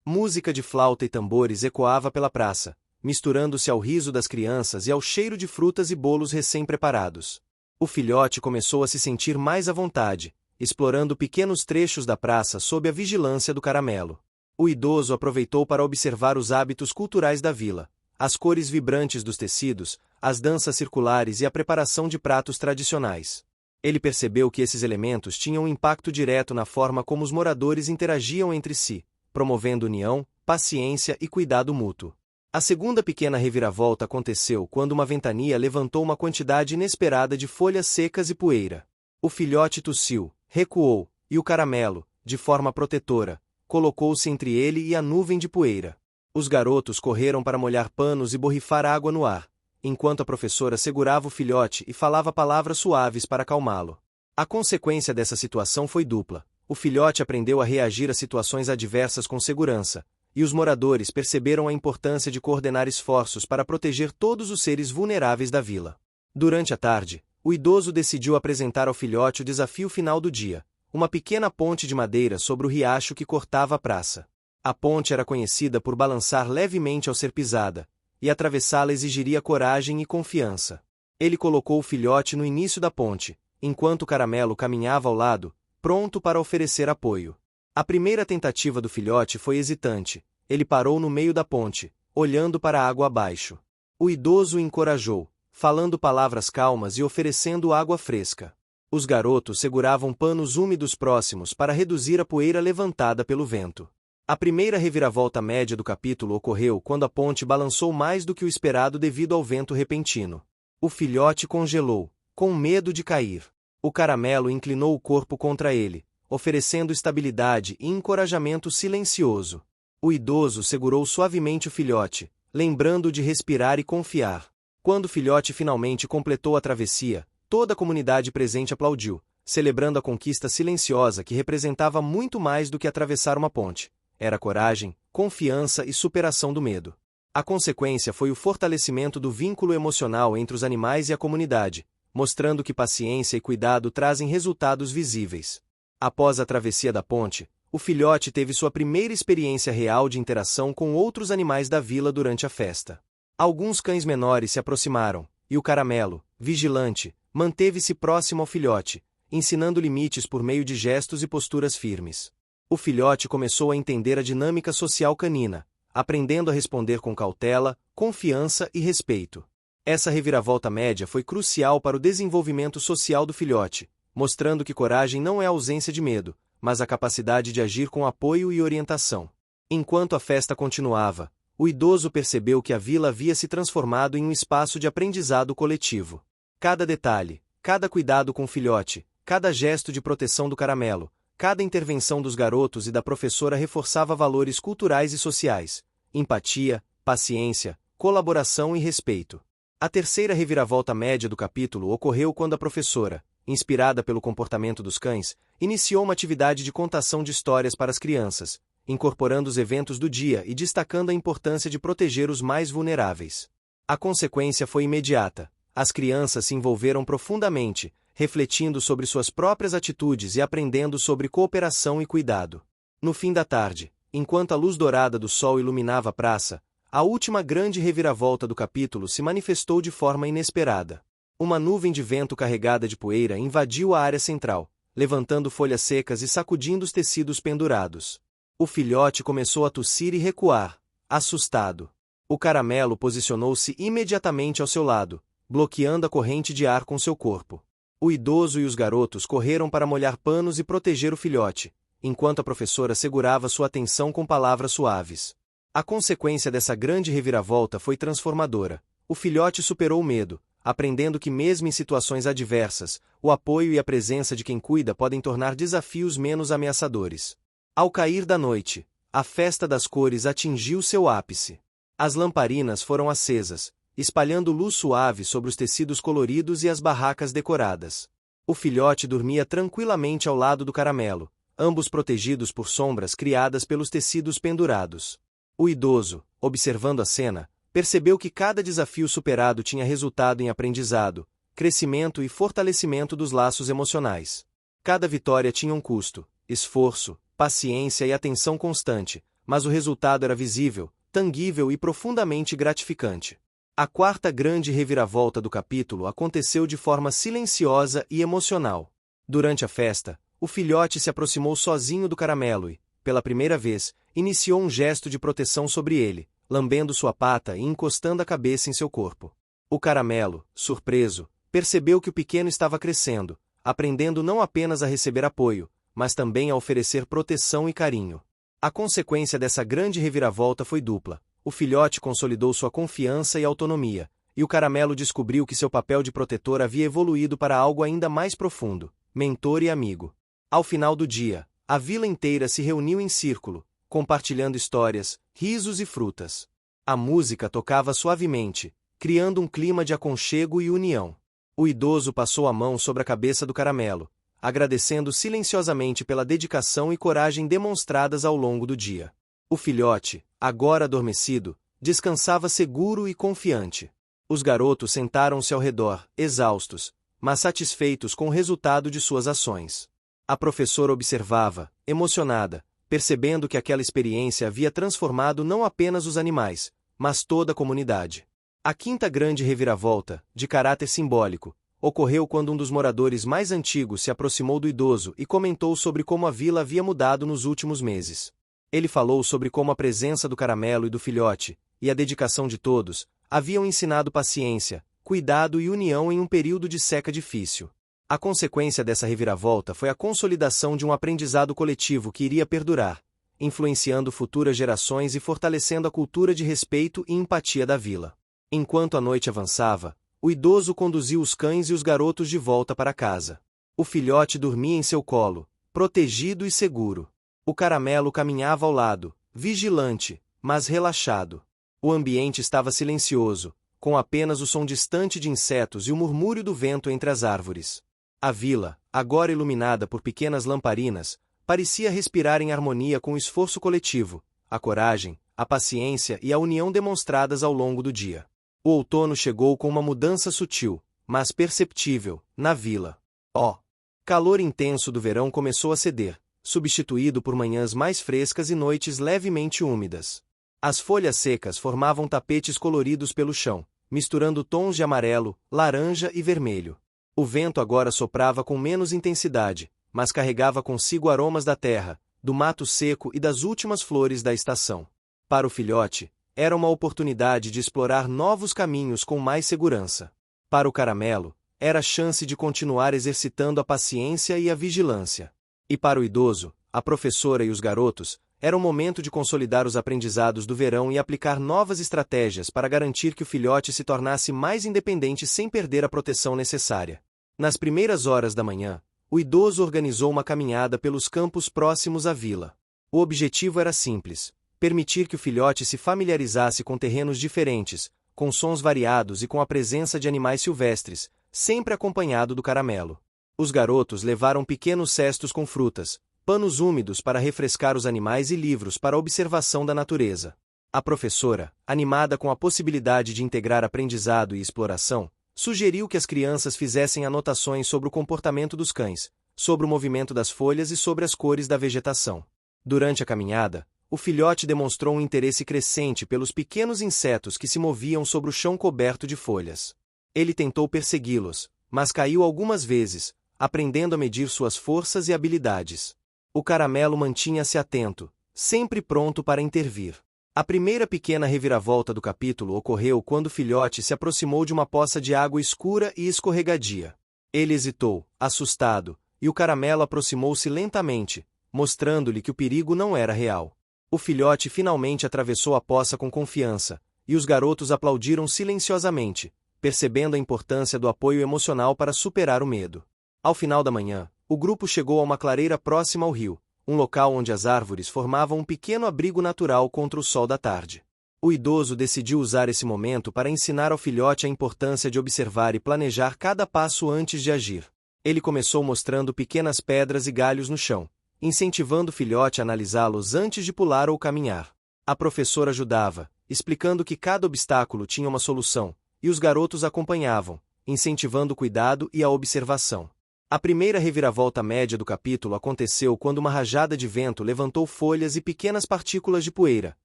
Música de flauta e tambores ecoava pela praça, misturando-se ao riso das crianças e ao cheiro de frutas e bolos recém-preparados. O filhote começou a se sentir mais à vontade, explorando pequenos trechos da praça sob a vigilância do caramelo. O idoso aproveitou para observar os hábitos culturais da vila, as cores vibrantes dos tecidos, as danças circulares e a preparação de pratos tradicionais. Ele percebeu que esses elementos tinham um impacto direto na forma como os moradores interagiam entre si, promovendo união, paciência e cuidado mútuo. A segunda pequena reviravolta aconteceu quando uma ventania levantou uma quantidade inesperada de folhas secas e poeira. O filhote tossiu, recuou, e o caramelo, de forma protetora, colocou-se entre ele e a nuvem de poeira. Os garotos correram para molhar panos e borrifar água no ar, enquanto a professora segurava o filhote e falava palavras suaves para acalmá-lo. A consequência dessa situação foi dupla. O filhote aprendeu a reagir a situações adversas com segurança, e os moradores perceberam a importância de coordenar esforços para proteger todos os seres vulneráveis da vila. Durante a tarde, o idoso decidiu apresentar ao filhote o desafio final do dia, uma pequena ponte de madeira sobre o riacho que cortava a praça. A ponte era conhecida por balançar levemente ao ser pisada, e atravessá-la exigiria coragem e confiança. Ele colocou o filhote no início da ponte, enquanto o caramelo caminhava ao lado, pronto para oferecer apoio. A primeira tentativa do filhote foi hesitante. Ele parou no meio da ponte, olhando para a água abaixo. O idoso o encorajou, falando palavras calmas e oferecendo água fresca. Os garotos seguravam panos úmidos próximos para reduzir a poeira levantada pelo vento. A primeira reviravolta média do capítulo ocorreu quando a ponte balançou mais do que o esperado devido ao vento repentino. O filhote congelou, com medo de cair. O caramelo inclinou o corpo contra ele, oferecendo estabilidade e encorajamento silencioso. O idoso segurou suavemente o filhote, lembrando-o de respirar e confiar. Quando o filhote finalmente completou a travessia, toda a comunidade presente aplaudiu, celebrando a conquista silenciosa que representava muito mais do que atravessar uma ponte. Era coragem, confiança e superação do medo. A consequência foi o fortalecimento do vínculo emocional entre os animais e a comunidade, mostrando que paciência e cuidado trazem resultados visíveis. Após a travessia da ponte, o filhote teve sua primeira experiência real de interação com outros animais da vila durante a festa. Alguns cães menores se aproximaram, e o caramelo, vigilante, manteve-se próximo ao filhote, ensinando limites por meio de gestos e posturas firmes. O filhote começou a entender a dinâmica social canina, aprendendo a responder com cautela, confiança e respeito. Essa reviravolta média foi crucial para o desenvolvimento social do filhote, mostrando que coragem não é a ausência de medo, mas a capacidade de agir com apoio e orientação. Enquanto a festa continuava, o idoso percebeu que a vila havia se transformado em um espaço de aprendizado coletivo. Cada detalhe, cada cuidado com o filhote, cada gesto de proteção do caramelo, cada intervenção dos garotos e da professora reforçava valores culturais e sociais, empatia, paciência, colaboração e respeito. A terceira reviravolta média do capítulo ocorreu quando a professora, inspirada pelo comportamento dos cães, iniciou uma atividade de contação de histórias para as crianças, incorporando os eventos do dia e destacando a importância de proteger os mais vulneráveis. A consequência foi imediata. As crianças se envolveram profundamente, refletindo sobre suas próprias atitudes e aprendendo sobre cooperação e cuidado. No fim da tarde, enquanto a luz dourada do sol iluminava a praça, a última grande reviravolta do capítulo se manifestou de forma inesperada. Uma nuvem de vento carregada de poeira invadiu a área central, levantando folhas secas e sacudindo os tecidos pendurados. O filhote começou a tossir e recuar, assustado. O caramelo posicionou-se imediatamente ao seu lado, bloqueando a corrente de ar com seu corpo. O idoso e os garotos correram para molhar panos e proteger o filhote, enquanto a professora segurava sua atenção com palavras suaves. A consequência dessa grande reviravolta foi transformadora. O filhote superou o medo, aprendendo que mesmo em situações adversas, o apoio e a presença de quem cuida podem tornar desafios menos ameaçadores. Ao cair da noite, a festa das cores atingiu seu ápice. As lamparinas foram acesas, espalhando luz suave sobre os tecidos coloridos e as barracas decoradas. O filhote dormia tranquilamente ao lado do caramelo, ambos protegidos por sombras criadas pelos tecidos pendurados. O idoso, observando a cena, percebeu que cada desafio superado tinha resultado em aprendizado, crescimento e fortalecimento dos laços emocionais. Cada vitória tinha um custo, esforço, paciência e atenção constante, mas o resultado era visível, tangível e profundamente gratificante. A quarta grande reviravolta do capítulo aconteceu de forma silenciosa e emocional. Durante a festa, o filhote se aproximou sozinho do caramelo e, pela primeira vez, iniciou um gesto de proteção sobre ele, lambendo sua pata e encostando a cabeça em seu corpo. O caramelo, surpreso, percebeu que o pequeno estava crescendo, aprendendo não apenas a receber apoio, mas também a oferecer proteção e carinho. A consequência dessa grande reviravolta foi dupla. O filhote consolidou sua confiança e autonomia, e o caramelo descobriu que seu papel de protetor havia evoluído para algo ainda mais profundo, mentor e amigo. Ao final do dia, a vila inteira se reuniu em círculo, compartilhando histórias, risos e frutas. A música tocava suavemente, criando um clima de aconchego e união. O idoso passou a mão sobre a cabeça do caramelo, agradecendo silenciosamente pela dedicação e coragem demonstradas ao longo do dia. O filhote, agora adormecido, descansava seguro e confiante. Os garotos sentaram-se ao redor, exaustos, mas satisfeitos com o resultado de suas ações. A professora observava, emocionada, percebendo que aquela experiência havia transformado não apenas os animais, mas toda a comunidade. A quinta grande reviravolta, de caráter simbólico, ocorreu quando um dos moradores mais antigos se aproximou do idoso e comentou sobre como a vila havia mudado nos últimos meses. Ele falou sobre como a presença do caramelo e do filhote, e a dedicação de todos, haviam ensinado paciência, cuidado e união em um período de seca difícil. A consequência dessa reviravolta foi a consolidação de um aprendizado coletivo que iria perdurar, influenciando futuras gerações e fortalecendo a cultura de respeito e empatia da vila. Enquanto a noite avançava, o idoso conduziu os cães e os garotos de volta para casa. O filhote dormia em seu colo, protegido e seguro. O caramelo caminhava ao lado, vigilante, mas relaxado. O ambiente estava silencioso, com apenas o som distante de insetos e o murmúrio do vento entre as árvores. A vila, agora iluminada por pequenas lamparinas, parecia respirar em harmonia com o esforço coletivo, a coragem, a paciência e a união demonstradas ao longo do dia. O outono chegou com uma mudança sutil, mas perceptível, na vila. O calor intenso do verão começou a ceder, substituído por manhãs mais frescas e noites levemente úmidas. As folhas secas formavam tapetes coloridos pelo chão, misturando tons de amarelo, laranja e vermelho. O vento agora soprava com menos intensidade, mas carregava consigo aromas da terra, do mato seco e das últimas flores da estação. Para o filhote, era uma oportunidade de explorar novos caminhos com mais segurança. Para o caramelo, era a chance de continuar exercitando a paciência e a vigilância. E para o idoso, a professora e os garotos, era o momento de consolidar os aprendizados do verão e aplicar novas estratégias para garantir que o filhote se tornasse mais independente sem perder a proteção necessária. Nas primeiras horas da manhã, o idoso organizou uma caminhada pelos campos próximos à vila. O objetivo era simples: permitir que o filhote se familiarizasse com terrenos diferentes, com sons variados e com a presença de animais silvestres, sempre acompanhado do caramelo. Os garotos levaram pequenos cestos com frutas, panos úmidos para refrescar os animais e livros para observação da natureza. A professora, animada com a possibilidade de integrar aprendizado e exploração, sugeriu que as crianças fizessem anotações sobre o comportamento dos cães, sobre o movimento das folhas e sobre as cores da vegetação. Durante a caminhada, o filhote demonstrou um interesse crescente pelos pequenos insetos que se moviam sobre o chão coberto de folhas. Ele tentou persegui-los, mas caiu algumas vezes, aprendendo a medir suas forças e habilidades. O caramelo mantinha-se atento, sempre pronto para intervir. A primeira pequena reviravolta do capítulo ocorreu quando o filhote se aproximou de uma poça de água escura e escorregadia. Ele hesitou, assustado, e o caramelo aproximou-se lentamente, mostrando-lhe que o perigo não era real. O filhote finalmente atravessou a poça com confiança, e os garotos aplaudiram silenciosamente, percebendo a importância do apoio emocional para superar o medo. Ao final da manhã, o grupo chegou a uma clareira próxima ao rio, um local onde as árvores formavam um pequeno abrigo natural contra o sol da tarde. O idoso decidiu usar esse momento para ensinar ao filhote a importância de observar e planejar cada passo antes de agir. Ele começou mostrando pequenas pedras e galhos no chão, incentivando o filhote a analisá-los antes de pular ou caminhar. A professora ajudava, explicando que cada obstáculo tinha uma solução, e os garotos acompanhavam, incentivando o cuidado e a observação. A primeira reviravolta média do capítulo aconteceu quando uma rajada de vento levantou folhas e pequenas partículas de poeira,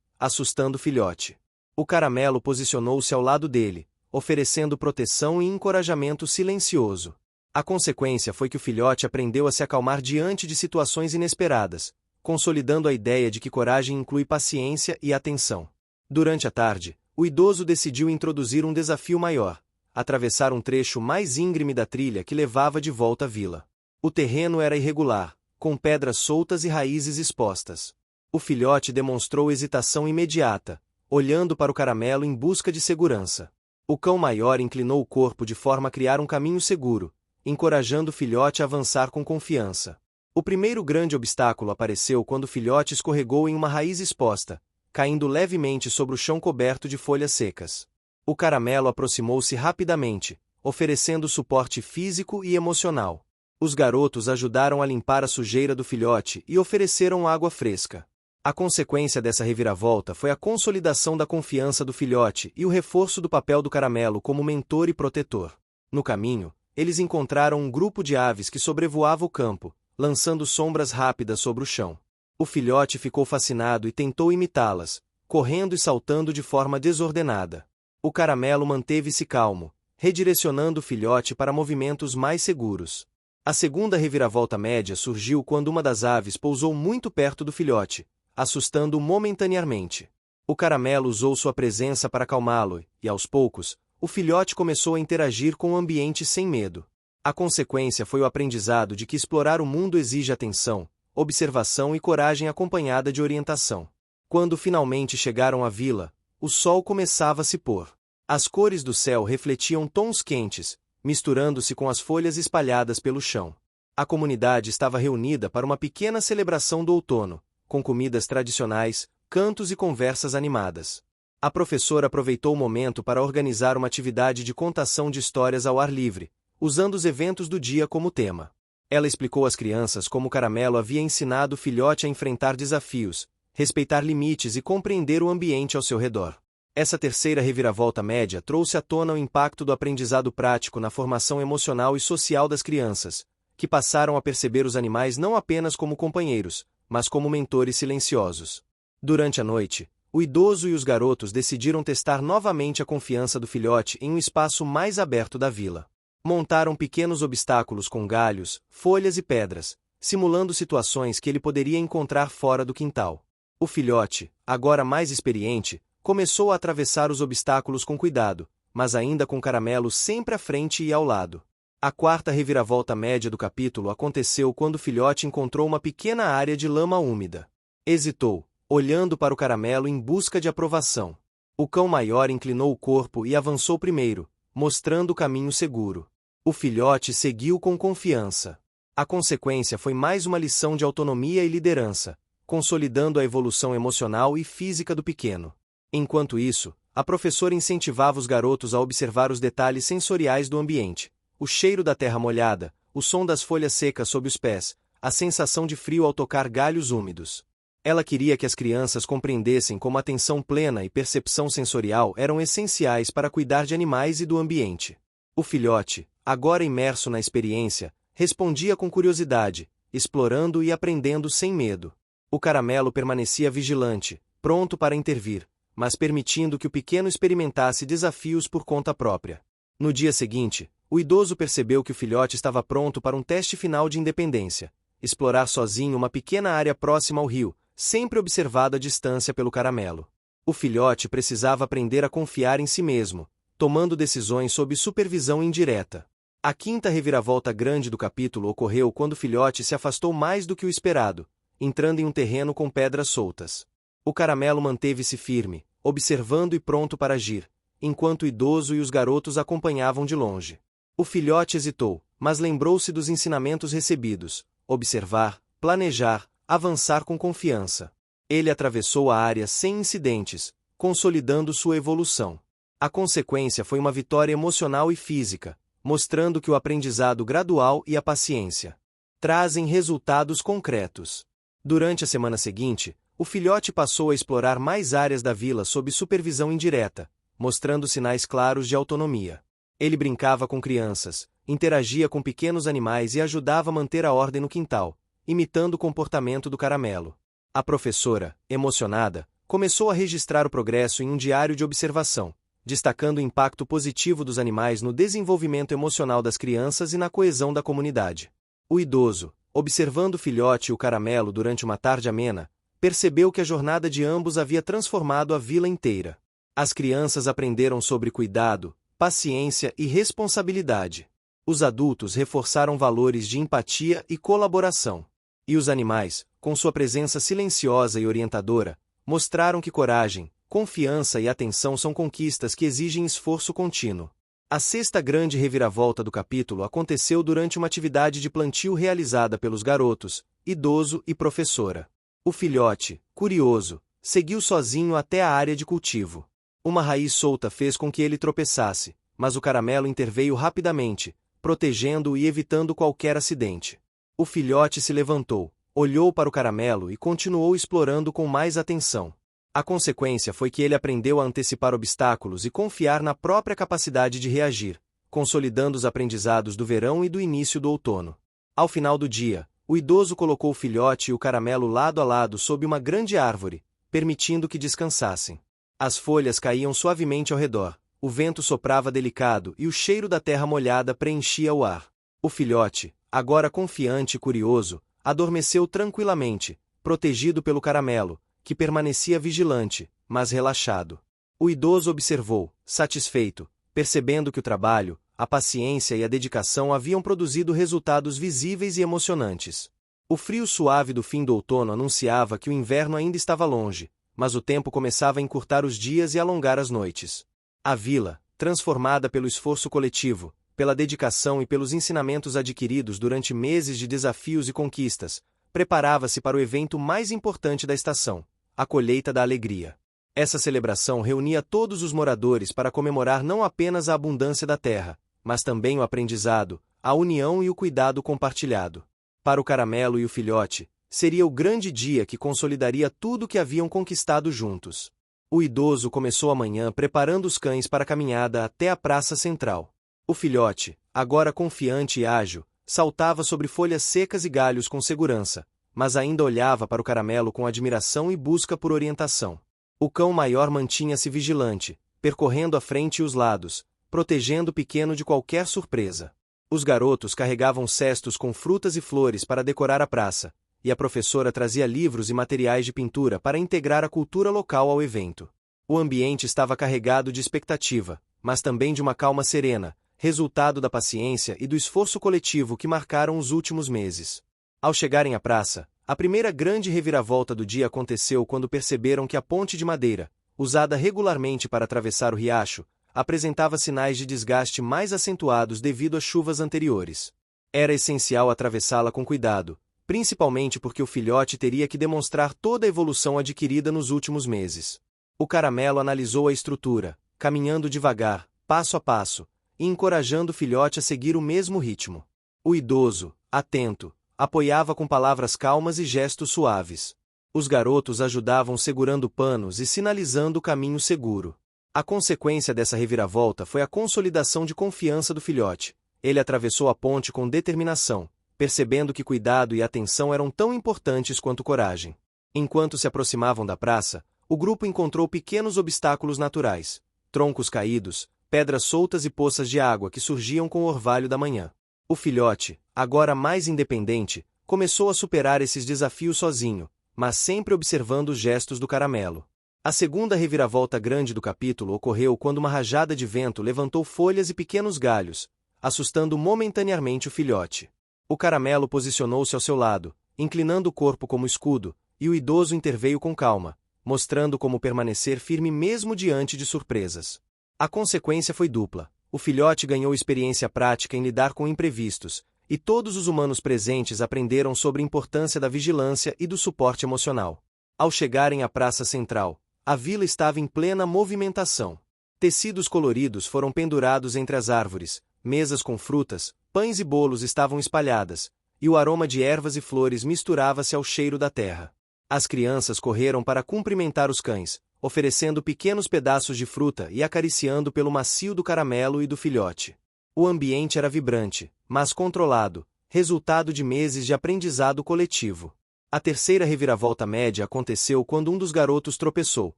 assustando o filhote. O caramelo posicionou-se ao lado dele, oferecendo proteção e encorajamento silencioso. A consequência foi que o filhote aprendeu a se acalmar diante de situações inesperadas, consolidando a ideia de que coragem inclui paciência e atenção. Durante a tarde, o idoso decidiu introduzir um desafio maior: atravessar um trecho mais íngreme da trilha que levava de volta à vila. O terreno era irregular, com pedras soltas e raízes expostas. O filhote demonstrou hesitação imediata, olhando para o caramelo em busca de segurança. O cão maior inclinou o corpo de forma a criar um caminho seguro, encorajando o filhote a avançar com confiança. O primeiro grande obstáculo apareceu quando o filhote escorregou em uma raiz exposta, caindo levemente sobre o chão coberto de folhas secas. O caramelo aproximou-se rapidamente, oferecendo suporte físico e emocional. Os garotos ajudaram a limpar a sujeira do filhote e ofereceram água fresca. A consequência dessa reviravolta foi a consolidação da confiança do filhote e o reforço do papel do caramelo como mentor e protetor. No caminho, eles encontraram um grupo de aves que sobrevoava o campo, lançando sombras rápidas sobre o chão. O filhote ficou fascinado e tentou imitá-las, correndo e saltando de forma desordenada. O caramelo manteve-se calmo, redirecionando o filhote para movimentos mais seguros. A segunda reviravolta média surgiu quando uma das aves pousou muito perto do filhote, assustando-o momentaneamente. O caramelo usou sua presença para acalmá-lo e, aos poucos, o filhote começou a interagir com o ambiente sem medo. A consequência foi o aprendizado de que explorar o mundo exige atenção, observação e coragem acompanhada de orientação. Quando finalmente chegaram à vila, o sol começava a se pôr. As cores do céu refletiam tons quentes, misturando-se com as folhas espalhadas pelo chão. A comunidade estava reunida para uma pequena celebração do outono, com comidas tradicionais, cantos e conversas animadas. A professora aproveitou o momento para organizar uma atividade de contação de histórias ao ar livre, usando os eventos do dia como tema. Ela explicou às crianças como o caramelo havia ensinado o filhote a enfrentar desafios, respeitar limites e compreender o ambiente ao seu redor. Essa terceira reviravolta média trouxe à tona o impacto do aprendizado prático na formação emocional e social das crianças, que passaram a perceber os animais não apenas como companheiros, mas como mentores silenciosos. Durante a noite, o idoso e os garotos decidiram testar novamente a confiança do filhote em um espaço mais aberto da vila. Montaram pequenos obstáculos com galhos, folhas e pedras, simulando situações que ele poderia encontrar fora do quintal. O filhote, agora mais experiente, começou a atravessar os obstáculos com cuidado, mas ainda com o caramelo sempre à frente e ao lado. A quarta reviravolta média do capítulo aconteceu quando o filhote encontrou uma pequena área de lama úmida. Hesitou, olhando para o caramelo em busca de aprovação. O cão maior inclinou o corpo e avançou primeiro, mostrando o caminho seguro. O filhote seguiu com confiança. A consequência foi mais uma lição de autonomia e liderança, consolidando a evolução emocional e física do pequeno. Enquanto isso, a professora incentivava os garotos a observar os detalhes sensoriais do ambiente: o cheiro da terra molhada, o som das folhas secas sob os pés, a sensação de frio ao tocar galhos úmidos. Ela queria que as crianças compreendessem como a atenção plena e percepção sensorial eram essenciais para cuidar de animais e do ambiente. O filhote, agora imerso na experiência, respondia com curiosidade, explorando e aprendendo sem medo. O caramelo permanecia vigilante, pronto para intervir, mas permitindo que o pequeno experimentasse desafios por conta própria. No dia seguinte, o idoso percebeu que o filhote estava pronto para um teste final de independência: explorar sozinho uma pequena área próxima ao rio, sempre observado à distância pelo caramelo. O filhote precisava aprender a confiar em si mesmo, tomando decisões sob supervisão indireta. A quinta reviravolta grande do capítulo ocorreu quando o filhote se afastou mais do que o esperado, entrando em um terreno com pedras soltas. O caramelo manteve-se firme, observando e pronto para agir, enquanto o idoso e os garotos acompanhavam de longe. O filhote hesitou, mas lembrou-se dos ensinamentos recebidos: observar, planejar, avançar com confiança. Ele atravessou a área sem incidentes, consolidando sua evolução. A consequência foi uma vitória emocional e física, mostrando que o aprendizado gradual e a paciência trazem resultados concretos. Durante a semana seguinte, o filhote passou a explorar mais áreas da vila sob supervisão indireta, mostrando sinais claros de autonomia. Ele brincava com crianças, interagia com pequenos animais e ajudava a manter a ordem no quintal, imitando o comportamento do caramelo. A professora, emocionada, começou a registrar o progresso em um diário de observação, destacando o impacto positivo dos animais no desenvolvimento emocional das crianças e na coesão da comunidade. O idoso, observando o filhote e o caramelo durante uma tarde amena, percebeu que a jornada de ambos havia transformado a vila inteira. As crianças aprenderam sobre cuidado, paciência e responsabilidade. Os adultos reforçaram valores de empatia e colaboração. E os animais, com sua presença silenciosa e orientadora, mostraram que coragem, confiança e atenção são conquistas que exigem esforço contínuo. A sexta grande reviravolta do capítulo aconteceu durante uma atividade de plantio realizada pelos garotos, idoso e professora. O filhote, curioso, seguiu sozinho até a área de cultivo. Uma raiz solta fez com que ele tropeçasse, mas o caramelo interveio rapidamente, protegendo-o e evitando qualquer acidente. O filhote se levantou, olhou para o caramelo e continuou explorando com mais atenção. A consequência foi que ele aprendeu a antecipar obstáculos e confiar na própria capacidade de reagir, consolidando os aprendizados do verão e do início do outono. Ao final do dia, o idoso colocou o filhote e o caramelo lado a lado sob uma grande árvore, permitindo que descansassem. As folhas caíam suavemente ao redor, o vento soprava delicado e o cheiro da terra molhada preenchia o ar. O filhote, agora confiante e curioso, adormeceu tranquilamente, protegido pelo caramelo, que permanecia vigilante, mas relaxado. O idoso observou, satisfeito, percebendo que o trabalho, a paciência e a dedicação haviam produzido resultados visíveis e emocionantes. O frio suave do fim do outono anunciava que o inverno ainda estava longe, mas o tempo começava a encurtar os dias e alongar as noites. A vila, transformada pelo esforço coletivo, pela dedicação e pelos ensinamentos adquiridos durante meses de desafios e conquistas, preparava-se para o evento mais importante da estação, a colheita da alegria. Essa celebração reunia todos os moradores para comemorar não apenas a abundância da terra, mas também o aprendizado, a união e o cuidado compartilhado. Para o caramelo e o filhote, seria o grande dia que consolidaria tudo o que haviam conquistado juntos. O idoso começou a manhã preparando os cães para a caminhada até a praça central. O filhote, agora confiante e ágil, saltava sobre folhas secas e galhos com segurança, mas ainda olhava para o caramelo com admiração e busca por orientação. O cão maior mantinha-se vigilante, percorrendo a frente e os lados, protegendo o pequeno de qualquer surpresa. Os garotos carregavam cestos com frutas e flores para decorar a praça, e a professora trazia livros e materiais de pintura para integrar a cultura local ao evento. O ambiente estava carregado de expectativa, mas também de uma calma serena, resultado da paciência e do esforço coletivo que marcaram os últimos meses. Ao chegarem à praça, a primeira grande reviravolta do dia aconteceu quando perceberam que a ponte de madeira, usada regularmente para atravessar o riacho, apresentava sinais de desgaste mais acentuados devido às chuvas anteriores. Era essencial atravessá-la com cuidado, principalmente porque o filhote teria que demonstrar toda a evolução adquirida nos últimos meses. O caramelo analisou a estrutura, caminhando devagar, passo a passo, e encorajando o filhote a seguir o mesmo ritmo. O idoso, atento, apoiava com palavras calmas e gestos suaves. Os garotos ajudavam segurando panos e sinalizando o caminho seguro. A consequência dessa reviravolta foi a consolidação de confiança do filhote. Ele atravessou a ponte com determinação, percebendo que cuidado e atenção eram tão importantes quanto coragem. Enquanto se aproximavam da praça, o grupo encontrou pequenos obstáculos naturais, troncos caídos, pedras soltas e poças de água que surgiam com o orvalho da manhã. O filhote, agora mais independente, começou a superar esses desafios sozinho, mas sempre observando os gestos do caramelo. A segunda reviravolta grande do capítulo ocorreu quando uma rajada de vento levantou folhas e pequenos galhos, assustando momentaneamente o filhote. O caramelo posicionou-se ao seu lado, inclinando o corpo como escudo, e o idoso interveio com calma, mostrando como permanecer firme mesmo diante de surpresas. A consequência foi dupla. O filhote ganhou experiência prática em lidar com imprevistos, e todos os humanos presentes aprenderam sobre a importância da vigilância e do suporte emocional. Ao chegarem à praça central, A vila estava em plena movimentação. Tecidos coloridos foram pendurados entre as árvores, mesas com frutas, pães e bolos estavam espalhadas, e o aroma de ervas e flores misturava-se ao cheiro da terra. As crianças correram para cumprimentar os cães, oferecendo pequenos pedaços de fruta e acariciando pelo macio do caramelo e do filhote. O ambiente era vibrante, mas controlado, resultado de meses de aprendizado coletivo. A terceira reviravolta média aconteceu quando um dos garotos tropeçou,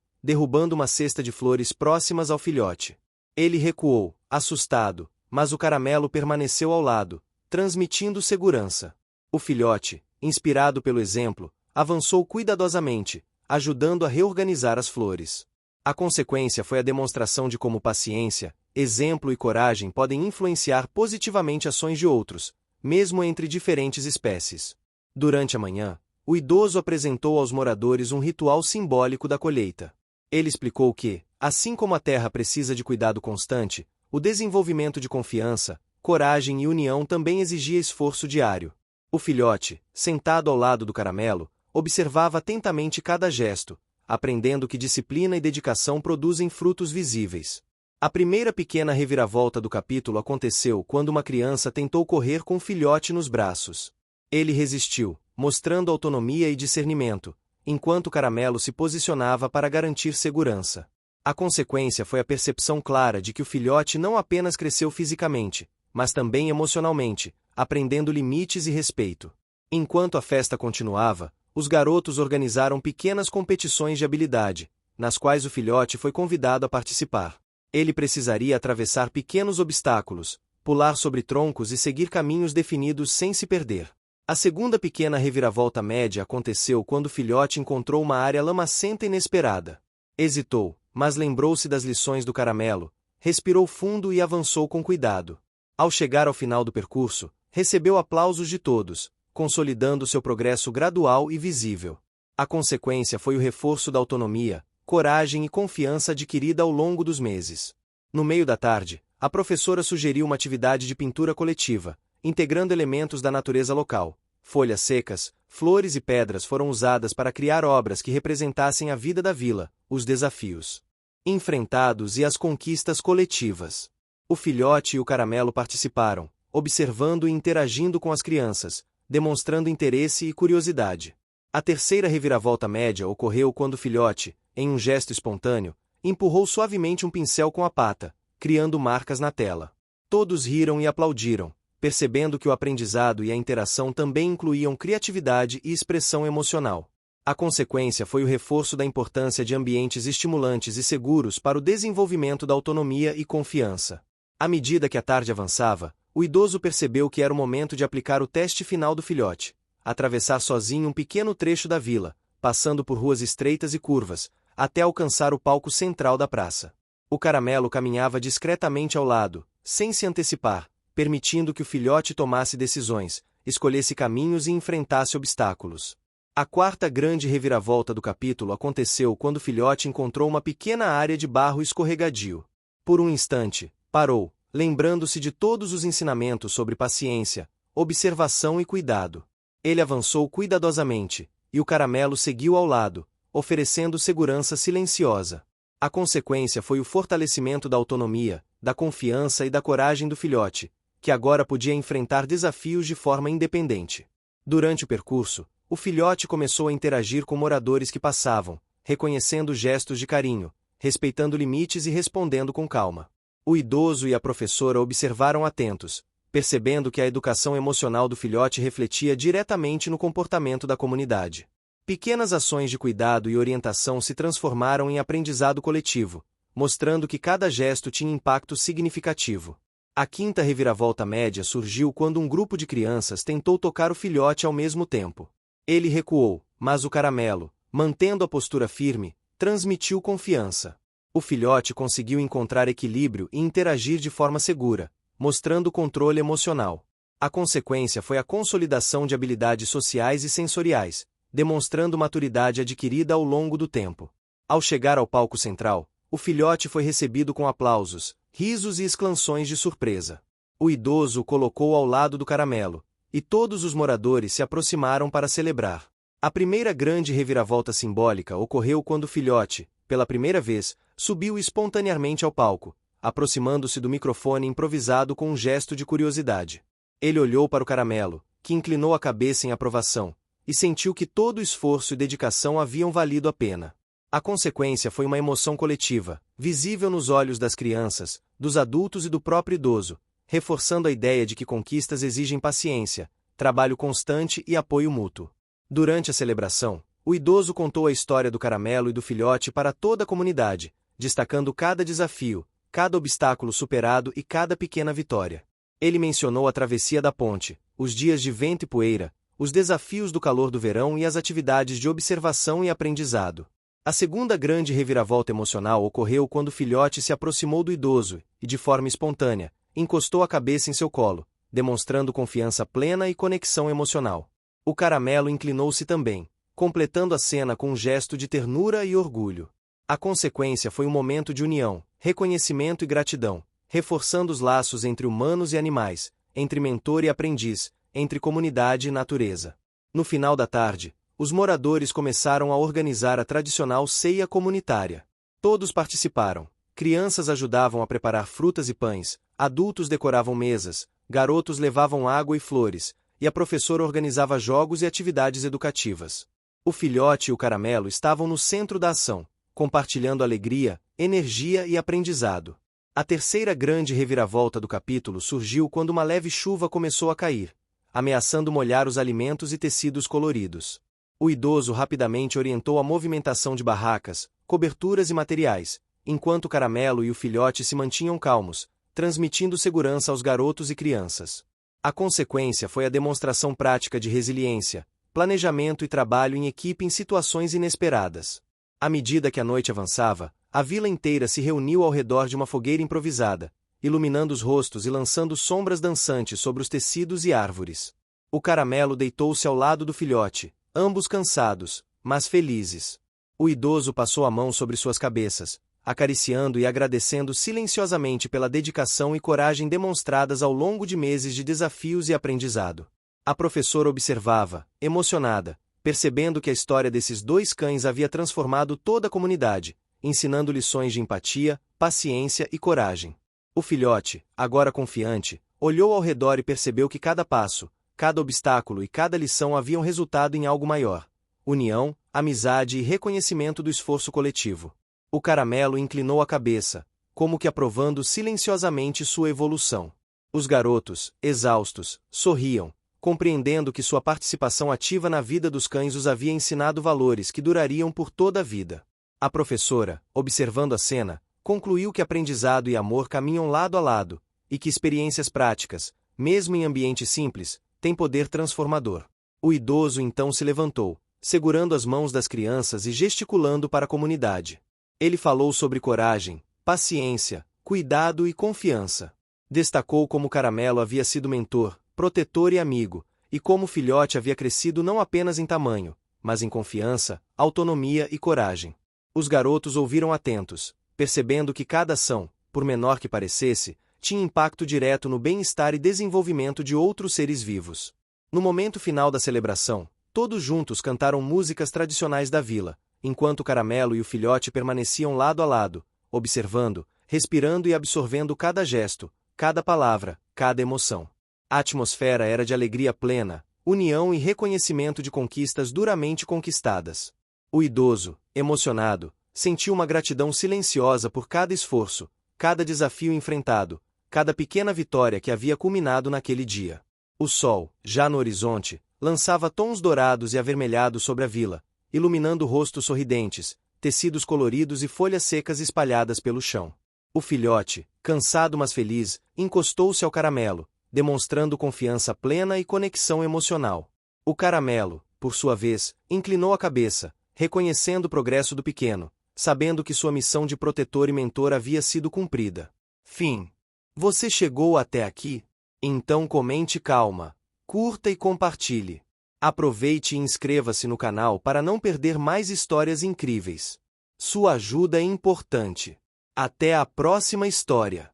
derrubando uma cesta de flores próximas ao filhote. Ele recuou, assustado, mas o caramelo permaneceu ao lado, transmitindo segurança. O filhote, inspirado pelo exemplo, avançou cuidadosamente, ajudando a reorganizar as flores. A consequência foi a demonstração de como paciência, exemplo e coragem podem influenciar positivamente ações de outros, mesmo entre diferentes espécies. Durante a manhã, o idoso apresentou aos moradores um ritual simbólico da colheita. Ele explicou que, assim como a terra precisa de cuidado constante, o desenvolvimento de confiança, coragem e união também exigia esforço diário. O filhote, sentado ao lado do caramelo, observava atentamente cada gesto, aprendendo que disciplina e dedicação produzem frutos visíveis. A primeira pequena reviravolta do capítulo aconteceu quando uma criança tentou correr com o filhote nos braços. Ele resistiu, mostrando autonomia e discernimento, enquanto o caramelo se posicionava para garantir segurança. A consequência foi a percepção clara de que o filhote não apenas cresceu fisicamente, mas também emocionalmente, aprendendo limites e respeito. Enquanto a festa continuava, os garotos organizaram pequenas competições de habilidade, nas quais o filhote foi convidado a participar. Ele precisaria atravessar pequenos obstáculos, pular sobre troncos e seguir caminhos definidos sem se perder. A segunda pequena reviravolta média aconteceu quando o filhote encontrou uma área lamacenta inesperada. Hesitou, mas lembrou-se das lições do caramelo, respirou fundo e avançou com cuidado. Ao chegar ao final do percurso, recebeu aplausos de todos, consolidando seu progresso gradual e visível. A consequência foi o reforço da autonomia, coragem e confiança adquirida ao longo dos meses. No meio da tarde, a professora sugeriu uma atividade de pintura coletiva, integrando elementos da natureza local. Folhas secas, flores e pedras foram usadas para criar obras que representassem a vida da vila, os desafios enfrentados e as conquistas coletivas. O filhote e o caramelo participaram, observando e interagindo com as crianças, demonstrando interesse e curiosidade. A terceira reviravolta média ocorreu quando o filhote, em um gesto espontâneo, empurrou suavemente um pincel com a pata, criando marcas na tela. Todos riram e aplaudiram, percebendo que o aprendizado e a interação também incluíam criatividade e expressão emocional. A consequência foi o reforço da importância de ambientes estimulantes e seguros para o desenvolvimento da autonomia e confiança. À medida que a tarde avançava, o idoso percebeu que era o momento de aplicar o teste final do filhote, atravessar sozinho um pequeno trecho da vila, passando por ruas estreitas e curvas, até alcançar o palco central da praça. O caramelo caminhava discretamente ao lado, sem se antecipar, permitindo que o filhote tomasse decisões, escolhesse caminhos e enfrentasse obstáculos. A quarta grande reviravolta do capítulo aconteceu quando o filhote encontrou uma pequena área de barro escorregadio. Por um instante, parou, lembrando-se de todos os ensinamentos sobre paciência, observação e cuidado. Ele avançou cuidadosamente, e o caramelo seguiu ao lado, oferecendo segurança silenciosa. A consequência foi o fortalecimento da autonomia, da confiança e da coragem do filhote, que agora podia enfrentar desafios de forma independente. Durante o percurso, o filhote começou a interagir com moradores que passavam, reconhecendo gestos de carinho, respeitando limites e respondendo com calma. O idoso e a professora observaram atentos, percebendo que a educação emocional do filhote refletia diretamente no comportamento da comunidade. Pequenas ações de cuidado e orientação se transformaram em aprendizado coletivo, mostrando que cada gesto tinha impacto significativo. A quinta reviravolta média surgiu quando um grupo de crianças tentou tocar o filhote ao mesmo tempo. Ele recuou, mas o caramelo, mantendo a postura firme, transmitiu confiança. O filhote conseguiu encontrar equilíbrio e interagir de forma segura, mostrando controle emocional. A consequência foi a consolidação de habilidades sociais e sensoriais, demonstrando maturidade adquirida ao longo do tempo. Ao chegar ao palco central, o filhote foi recebido com aplausos, risos e exclamações de surpresa. O idoso o colocou ao lado do caramelo, e todos os moradores se aproximaram para celebrar. A primeira grande reviravolta simbólica ocorreu quando o filhote, pela primeira vez, subiu espontaneamente ao palco, aproximando-se do microfone improvisado com um gesto de curiosidade. Ele olhou para o Caramelo, que inclinou a cabeça em aprovação, e sentiu que todo o esforço e dedicação haviam valido a pena. A consequência foi uma emoção coletiva, visível nos olhos das crianças, dos adultos e do próprio idoso, reforçando a ideia de que conquistas exigem paciência, trabalho constante e apoio mútuo. Durante a celebração, o idoso contou a história do Caramelo e do filhote para toda a comunidade, destacando cada desafio, cada obstáculo superado e cada pequena vitória. Ele mencionou a travessia da ponte, os dias de vento e poeira, os desafios do calor do verão e as atividades de observação e aprendizado. A segunda grande reviravolta emocional ocorreu quando o filhote se aproximou do idoso e, de forma espontânea, encostou a cabeça em seu colo, demonstrando confiança plena e conexão emocional. O Caramelo inclinou-se também, completando a cena com um gesto de ternura e orgulho. A consequência foi um momento de união, reconhecimento e gratidão, reforçando os laços entre humanos e animais, entre mentor e aprendiz, entre comunidade e natureza. No final da tarde, os moradores começaram a organizar a tradicional ceia comunitária. Todos participaram. Crianças ajudavam a preparar frutas e pães, adultos decoravam mesas, garotos levavam água e flores, e a professora organizava jogos e atividades educativas. O filhote e o Caramelo estavam no centro da ação, compartilhando alegria, energia e aprendizado. A terceira grande reviravolta do capítulo surgiu quando uma leve chuva começou a cair, ameaçando molhar os alimentos e tecidos coloridos. O idoso rapidamente orientou a movimentação de barracas, coberturas e materiais, enquanto o Caramelo e o filhote se mantinham calmos, transmitindo segurança aos garotos e crianças. A consequência foi a demonstração prática de resiliência, planejamento e trabalho em equipe em situações inesperadas. À medida que a noite avançava, a vila inteira se reuniu ao redor de uma fogueira improvisada, iluminando os rostos e lançando sombras dançantes sobre os tecidos e árvores. O Caramelo deitou-se ao lado do filhote, ambos cansados, mas felizes. O idoso passou a mão sobre suas cabeças, acariciando e agradecendo silenciosamente pela dedicação e coragem demonstradas ao longo de meses de desafios e aprendizado. A professora observava, emocionada, percebendo que a história desses dois cães havia transformado toda a comunidade, ensinando lições de empatia, paciência e coragem. O filhote, agora confiante, olhou ao redor e percebeu que cada passo, cada obstáculo e cada lição haviam resultado em algo maior: união, amizade e reconhecimento do esforço coletivo. O Caramelo inclinou a cabeça, como que aprovando silenciosamente sua evolução. Os garotos, exaustos, sorriam, compreendendo que sua participação ativa na vida dos cães os havia ensinado valores que durariam por toda a vida. A professora, observando a cena, concluiu que aprendizado e amor caminham lado a lado, e que experiências práticas, mesmo em ambientes simples, têm poder transformador. O idoso então se levantou, segurando as mãos das crianças e gesticulando para a comunidade. Ele falou sobre coragem, paciência, cuidado e confiança. Destacou como o Caramelo havia sido mentor, protetor e amigo, e como o filhote havia crescido não apenas em tamanho, mas em confiança, autonomia e coragem. Os garotos ouviram atentos, percebendo que cada ação, por menor que parecesse, tinha impacto direto no bem-estar e desenvolvimento de outros seres vivos. No momento final da celebração, todos juntos cantaram músicas tradicionais da vila, enquanto o Caramelo e o filhote permaneciam lado a lado, observando, respirando e absorvendo cada gesto, cada palavra, cada emoção. A atmosfera era de alegria plena, união e reconhecimento de conquistas duramente conquistadas. O idoso, emocionado, sentiu uma gratidão silenciosa por cada esforço, cada desafio enfrentado, cada pequena vitória que havia culminado naquele dia. O sol, já no horizonte, lançava tons dourados e avermelhados sobre a vila, iluminando rostos sorridentes, tecidos coloridos e folhas secas espalhadas pelo chão. O filhote, cansado mas feliz, encostou-se ao Caramelo, demonstrando confiança plena e conexão emocional. O Caramelo, por sua vez, inclinou a cabeça, reconhecendo o progresso do pequeno, sabendo que sua missão de protetor e mentor havia sido cumprida. Fim. Você chegou até aqui? Então comente calma, curta e compartilhe. Aproveite e inscreva-se no canal para não perder mais histórias incríveis. Sua ajuda é importante. Até a próxima história!